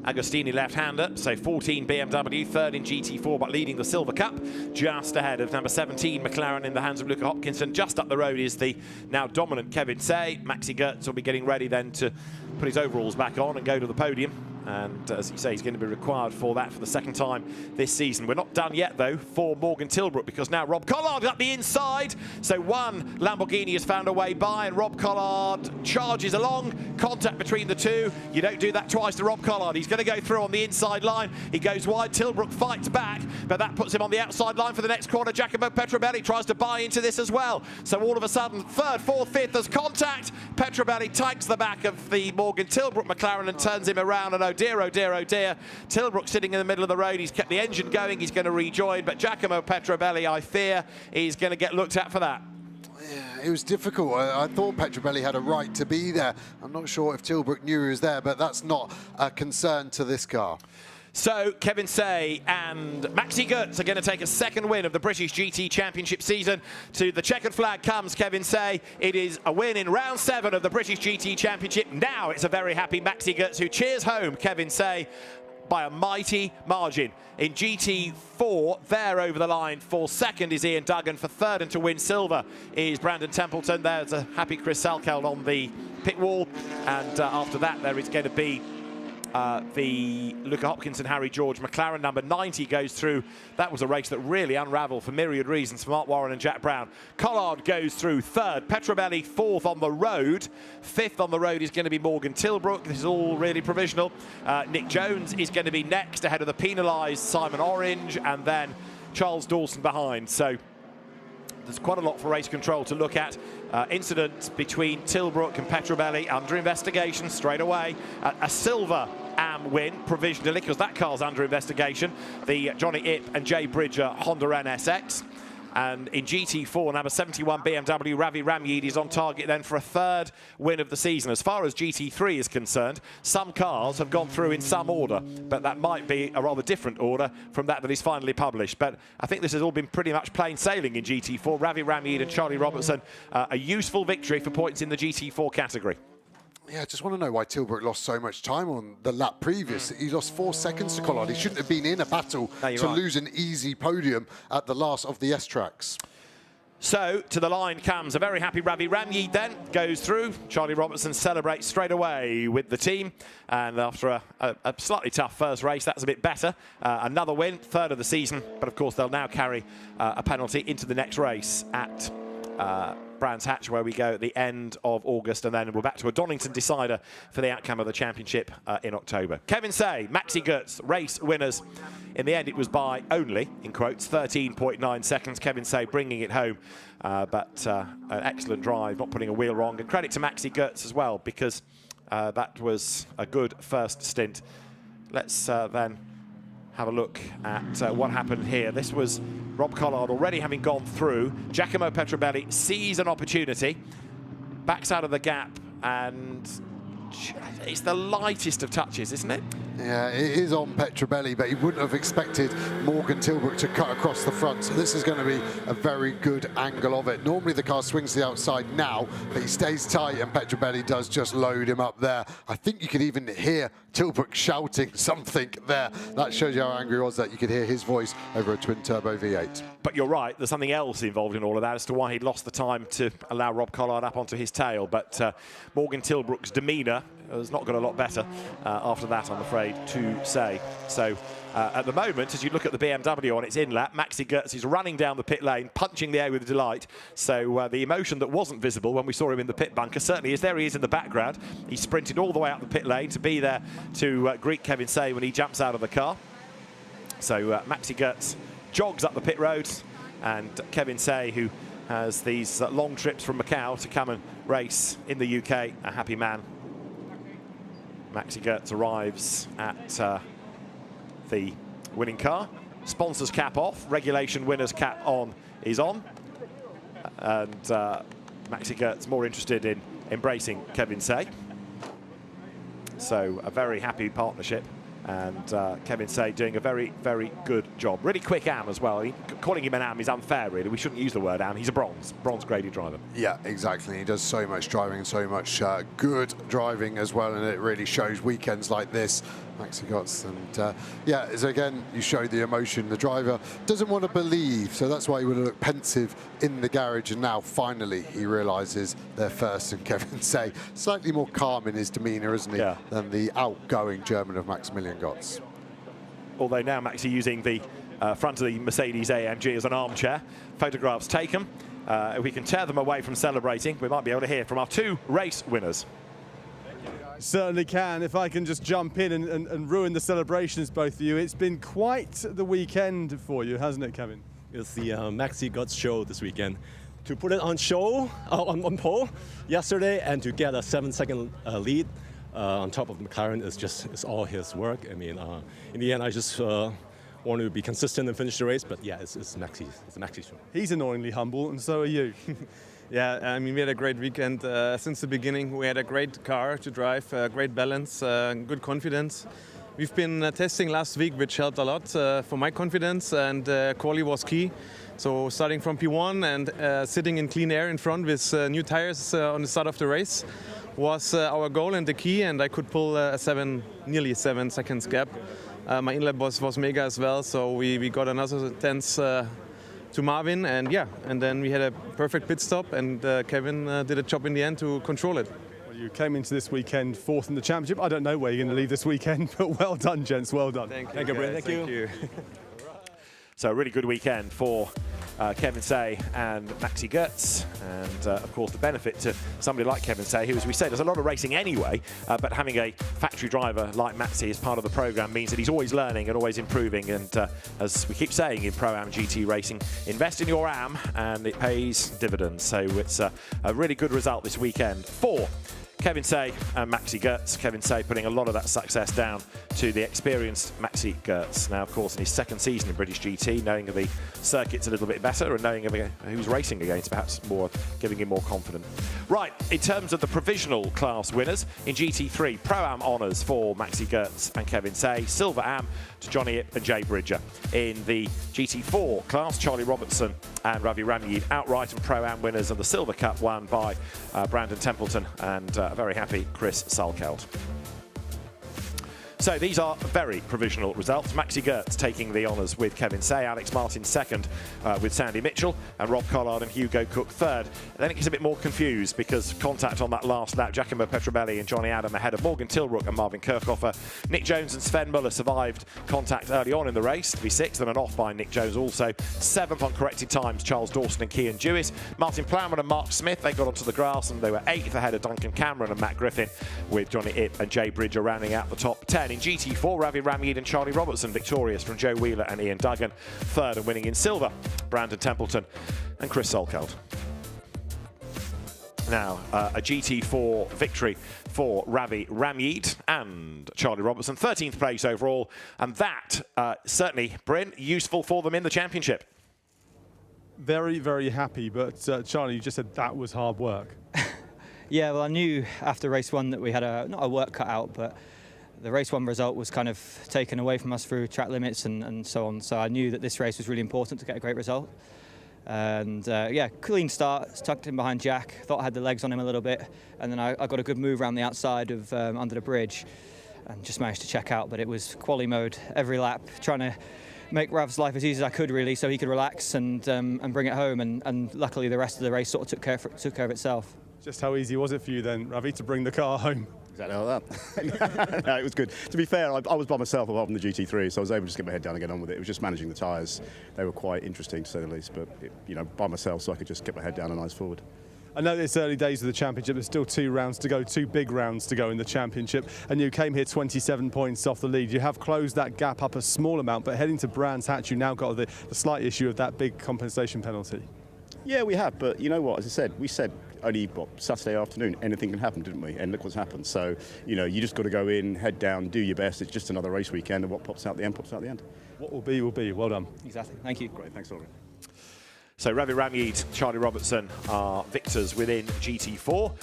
Agostini left-hander. So 14 BMW, third in GT4, but leading the Silver Cup, just ahead of number 17 McLaren in the hands of Luca Hopkinson. Just up the road is the now dominant Kevin Say. Maxi Gertz will be getting ready then to put his overalls back on and go to the podium. And as you say, he's going to be required for that for the second time this season. We're not done yet, though, for Morgan Tilbrook, because now Rob Collard up the inside. So one Lamborghini has found a way by, and Rob Collard charges along. Contact between the two. You don't do that twice to Rob Collard. He's going to go through on the inside line. He goes wide. Tilbrook fights back, but that puts him on the outside line for the next corner. Giacomo Petrobelli tries to buy into this as well. So all of a sudden, third, fourth, fifth, there's contact. Petrobelli takes the back of the Morgan Tilbrook McLaren and turns him around, and oh dear, oh dear, oh dear. Tilbrook sitting in the middle of the road. He's kept the engine going. He's going to rejoin, but Giacomo Petrobelli, I fear, is going to get looked at for that. Yeah, it was difficult. I thought Petrobelli had a right to be there. I'm not sure if Tilbrook knew he was there, but that's not a concern to this car. So Kevin Say and Maxi Gertz are going to take a second win of the British GT Championship season. To the checkered flag comes Kevin Say. It is a win in round 7 of the British GT Championship. Now it's a very happy Maxi Gertz who cheers home Kevin Say by a mighty margin. In GT4, there over the line for second is Ian Duggan. For third and to win silver is Brandon Templeton. There's a happy Chris Salkeld on the pit wall. And after that, there is going to be the Luca Hopkinson, Harry George McLaren number 90 goes through. That was a race that really unravelled for myriad reasons for Mark Warren and Jack Brown. Collard goes through third. Petrobelli fourth on the road. Fifth on the road is going to be Morgan Tilbrook. This is all really provisional. Nick Jones is going to be next ahead of the penalised Simon Orange, and then Charles Dawson behind. So there's quite a lot for race control to look at. Incident between Tilbrook and Petrobelli under investigation straight away. A silver AM win provisionally, because that car's under investigation. The Johnny Ipp and Jay Bridger Honda NSX. And in GT4, number 71 BMW, Ravi Ramyeed is on target then for a third win of the season. As far as GT3 is concerned, some cars have gone through in some order, but that might be a rather different order from that is finally published. But I think this has all been pretty much plain sailing in GT4. Ravi Ramyeed and Charlie Robertson, a useful victory for points in the GT4 category. Yeah, I just want to know why Tilbrook lost so much time on the lap previous. He lost 4 seconds to Collard. He shouldn't have been in a battle to lose an easy podium at the last of the S-tracks. So, to the line comes a very happy Ravi Ramyi then, goes through. Charlie Robertson celebrates straight away with the team. And after a slightly tough first race, that's a bit better. Another win, third of the season. But of course, they'll now carry a penalty into the next race at Brands Hatch, where we go at the end of August, and then we're back to a Donington decider for the outcome of the championship in October. Kevin Say, Maxi Goetz, race winners. In the end, it was by only, in quotes, 13.9 seconds. Kevin Say bringing it home, but an excellent drive, not putting a wheel wrong. And credit to Maxi Goetz as well, because that was a good first stint. Let's then have a look at what happened here. This was Rob Collard already having gone through. Giacomo Petrobelli sees an opportunity, backs out of the gap, and it's the lightest of touches, isn't it? Yeah, it is on Petrobelli, but he wouldn't have expected Morgan Tilbrook to cut across the front. So this is going to be a very good angle of it. Normally the car swings to the outside now, but he stays tight, and Petrobelli does just load him up there. I think you could even hear Tilbrook shouting something there. That shows you how angry he was, that you could hear his voice over a twin-turbo V8. But you're right, there's something else involved in all of that as to why he'd lost the time to allow Rob Collard up onto his tail. But Morgan Tilbrook's demeanour has not got a lot better after that, I'm afraid to say. So at the moment, as you look at the BMW on its in-lap, Maxi Goetz is running down the pit lane, punching the air with delight. So the emotion that wasn't visible when we saw him in the pit bunker certainly is there. He is in the background. He sprinted all the way up the pit lane to be there to greet Kevin Say when he jumps out of the car. So Maxi Goetz jogs up the pit road, and Kevin Say, who has these long trips from Macau to come and race in the UK, a happy man. Maxi Goetz arrives at the winning car. Sponsors cap off, regulation winners cap on is on. And Maxi Goetz more interested in embracing Kevin Say. So a very happy partnership, and Kevin Say doing a very, very good job. Really quick AM as well. Calling him an AM is unfair, really. We shouldn't use the word AM. He's a bronze graded driver. Yeah, exactly. He does so much driving and so much good driving as well, and it really shows weekends like this. Maxi Goetz, and yeah, as again, you show the emotion. The driver doesn't want to believe, so that's why he would have looked pensive in the garage, and now finally he realises they're first, and Kevin Say slightly more calm in his demeanour, isn't he, than the outgoing German of Maximilian Goetz. Although now Maxi using the front of the Mercedes AMG as an armchair. Photographs taken. If we can tear them away from celebrating, we might be able to hear from our two race winners. Certainly can. If I can just jump in and ruin the celebrations, both of you. It's been quite the weekend for you, hasn't it, Kevin? It's the Maxi Goetz show this weekend. To put it on show, on pole yesterday, and to get a 7-second lead on top of McLaren it's all his work. I mean, in the end, I just want to be consistent and finish the race, but yeah, it's Maxi. It's a Maxi show. He's annoyingly humble, and so are you. Yeah, I mean, we had a great weekend since the beginning. We had a great car to drive, great balance, good confidence. We've been testing last week, which helped a lot for my confidence, and quali was key. So starting from P1 and sitting in clean air in front with new tires on the start of the race was our goal and the key, and I could pull nearly 7 seconds gap. My in-lap was mega as well, so we got another tenth to Marvin, and yeah, and then we had a perfect pit stop, and Kevin did a job in the end to control it. Well, you came into this weekend fourth in the championship. I don't know where you're going to leave this weekend, but well done, gents, well done. Thank you, Brent. Thank you. So a really good weekend for Kevin Say and Maxi Goetz, and of course the benefit to somebody like Kevin Say, who, as we said, does a lot of racing anyway, but having a factory driver like Maxi as part of the programme means that he's always learning and always improving, and as we keep saying in Pro-Am GT racing, invest in your AM and it pays dividends. So it's a really good result this weekend for Kevin Say and Maxi Goetz. Kevin Say putting a lot of that success down to the experienced Maxi Goetz. Now, of course, in his second season in British GT, knowing the circuits a little bit better and knowing who's racing against, perhaps more, giving him more confidence. Right, in terms of the provisional class winners, in GT3, Pro-Am honours for Maxi Goetz and Kevin Say, Silver Am to Johnny Ip and Jay Bridger. In the GT4 class, Charlie Robertson and Ravi Ramyi outright and Pro-Am winners, and the Silver Cup won by Brandon Templeton and very happy Chris Salkeld. So these are very provisional results. Maxi Gertz taking the honours with Kevin Say, Alex Martin second with Sandy Mitchell, and Rob Collard and Hugo Cook third. And then it gets a bit more confused because contact on that last lap, Giacomo Petrobelli and Johnny Adam ahead of Morgan Tilbrook and Marvin Kirchhofer. Nick Jones and Sven Muller survived contact early on in the race to be sixth, and an off by Nick Jones also. Seventh on corrected times, Charles Dawson and Cian Dewis. Martin Plowman and Mark Smith, they got onto the grass and they were eighth ahead of Duncan Cameron and Matt Griffin, with Johnny Ipp and Jay Bridger rounding out the top 10. In GT4, Ravi Ramyeed and Charlie Robertson victorious from Joe Wheeler and Ian Duggan. Third and winning in silver, Brandon Templeton and Chris Salkeld. Now, a GT4 victory for Ravi Ramyeed and Charlie Robertson, 13th place overall, and that certainly, Bryn, useful for them in the championship. Very, very happy, but Charlie, you just said that was hard work. Yeah, well, I knew after race one that we had not a work cut out, but the race one result was kind of taken away from us through track limits and so on. So I knew that this race was really important to get a great result. And yeah, clean start, tucked in behind Jack. Thought I had the legs on him a little bit, and then I got a good move around the outside of under the bridge, and just managed to check out. But it was quali mode every lap, trying to make Rav's life as easy as I could, really, so he could relax and bring it home. And luckily, the rest of the race sort of took care of itself. Just how easy was it for you then, Ravi, to bring the car home? Exactly like that. No, it was good. To be fair, I was by myself apart from the GT3, so I was able to just get my head down and get on with it. It was just managing the tyres. They were quite interesting, to say the least, but you know, by myself, so I could just get my head down and eyes forward. I know it's early days of the championship. There's still 2 rounds to go, 2 big rounds to go in the championship, and you came here 27 points off the lead. You have closed that gap up a small amount, but heading to Brands Hatch, you now got the slight issue of that big compensation penalty. Yeah, we have, but you know what? As I said, we said only Saturday afternoon, anything can happen, didn't we? And look what's happened. So, you know, you just got to go in, head down, do your best. It's just another race weekend, and what pops out the end, pops out the end. What will be, will be. Well done. Exactly. Thank you. Great. Thanks, Ollie. So Ravi Ramyeed, Charlie Robertson are victors within GT4,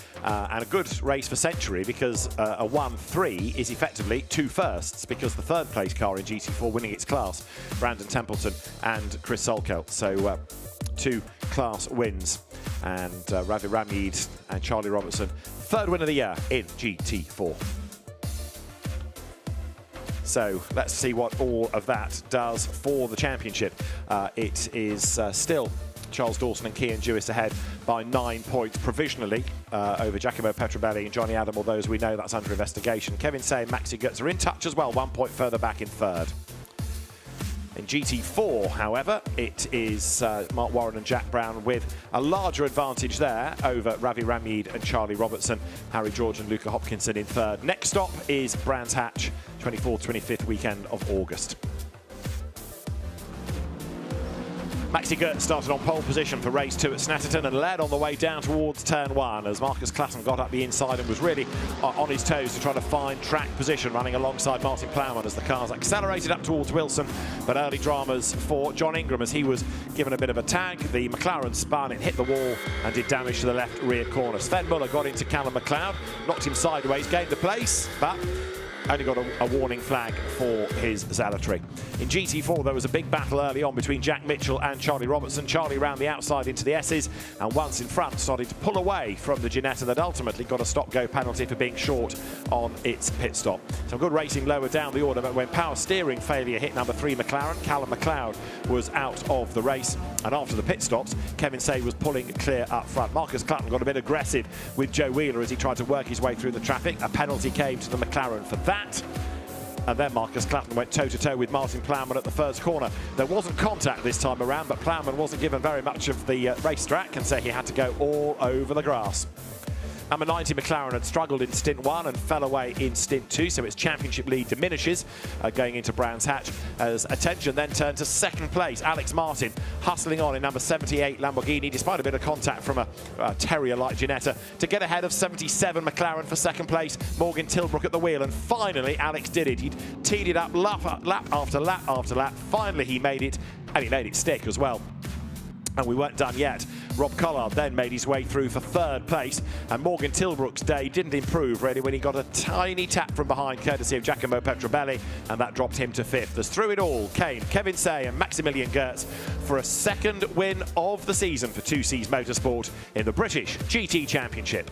and a good race for Century, because a 1-3 is effectively 2 firsts, because the third place car in GT4 winning its class, Brandon Templeton and Chris Salkeld. So 2 class wins, and Ravi Ramyeed and Charlie Robertson, third win of the year in GT4. So let's see what all of that does for the championship. It is still Charles Dawson and Cian Dewis ahead by 9 points provisionally over Giacomo Petrobelli and Johnny Adam, although as we know that's under investigation. Kevin Say and Maxi Gertz are in touch as well, 1 point further back in third. In GT4, however, it is Mark Warren and Jack Brown with a larger advantage there over Ravi Ramyeed and Charlie Robertson, Harry George and Luca Hopkinson in third. Next stop is Brands Hatch, 24th, 25th weekend of August. Maxi Gertz started on pole position for race 2 at Snetterton and led on the way down towards turn 1 as Marcus Clatton got up the inside and was really on his toes to try to find track position, running alongside Martin Plowman as the cars accelerated up towards Wilson. But early dramas for John Ingram as he was given a bit of a tag. The McLaren spun, it hit the wall and did damage to the left rear corner. Sven Muller got into Callum McLeod, knocked him sideways, gained the place, but only got a warning flag for his zealotry. In GT4, there was a big battle early on between Jack Mitchell and Charlie Robertson. Charlie round the outside into the S's, and once in front started to pull away from the Ginetta that ultimately got a stop-go penalty for being short on its pit stop. Some good racing lower down the order, but when power steering failure hit number 3 McLaren, Callum McLeod was out of the race. And after the pit stops, Kevin Say was pulling clear up front. Marcus Clatton got a bit aggressive with Joe Wheeler as he tried to work his way through the traffic. A penalty came to the McLaren for that. And then Marcus Clatton went toe-to-toe with Martin Plowman at the first corner. There wasn't contact this time around, but Plowman wasn't given very much of the racetrack, and so he had to go all over the grass. Number 90 McLaren had struggled in stint 1 and fell away in stint 2, so its championship lead diminishes going into Brands Hatch as attention then turned to second place. Alex Martin hustling on in number 78 Lamborghini despite a bit of contact from a Terrier-like Ginetta to get ahead of 77 McLaren for second place. Morgan Tilbrook at the wheel, and finally Alex did it. He'd teed it up lap after lap after lap. Finally he made it, and he made it stick as well. And we weren't done yet. Rob Collard then made his way through for third place, and Morgan Tilbrook's day didn't improve really when he got a tiny tap from behind courtesy of Giacomo Petrobelli, and that dropped him to fifth. As through it all came Kevin Say and Maximilian Gertz for a second win of the season for 2Cs Motorsport in the British GT Championship.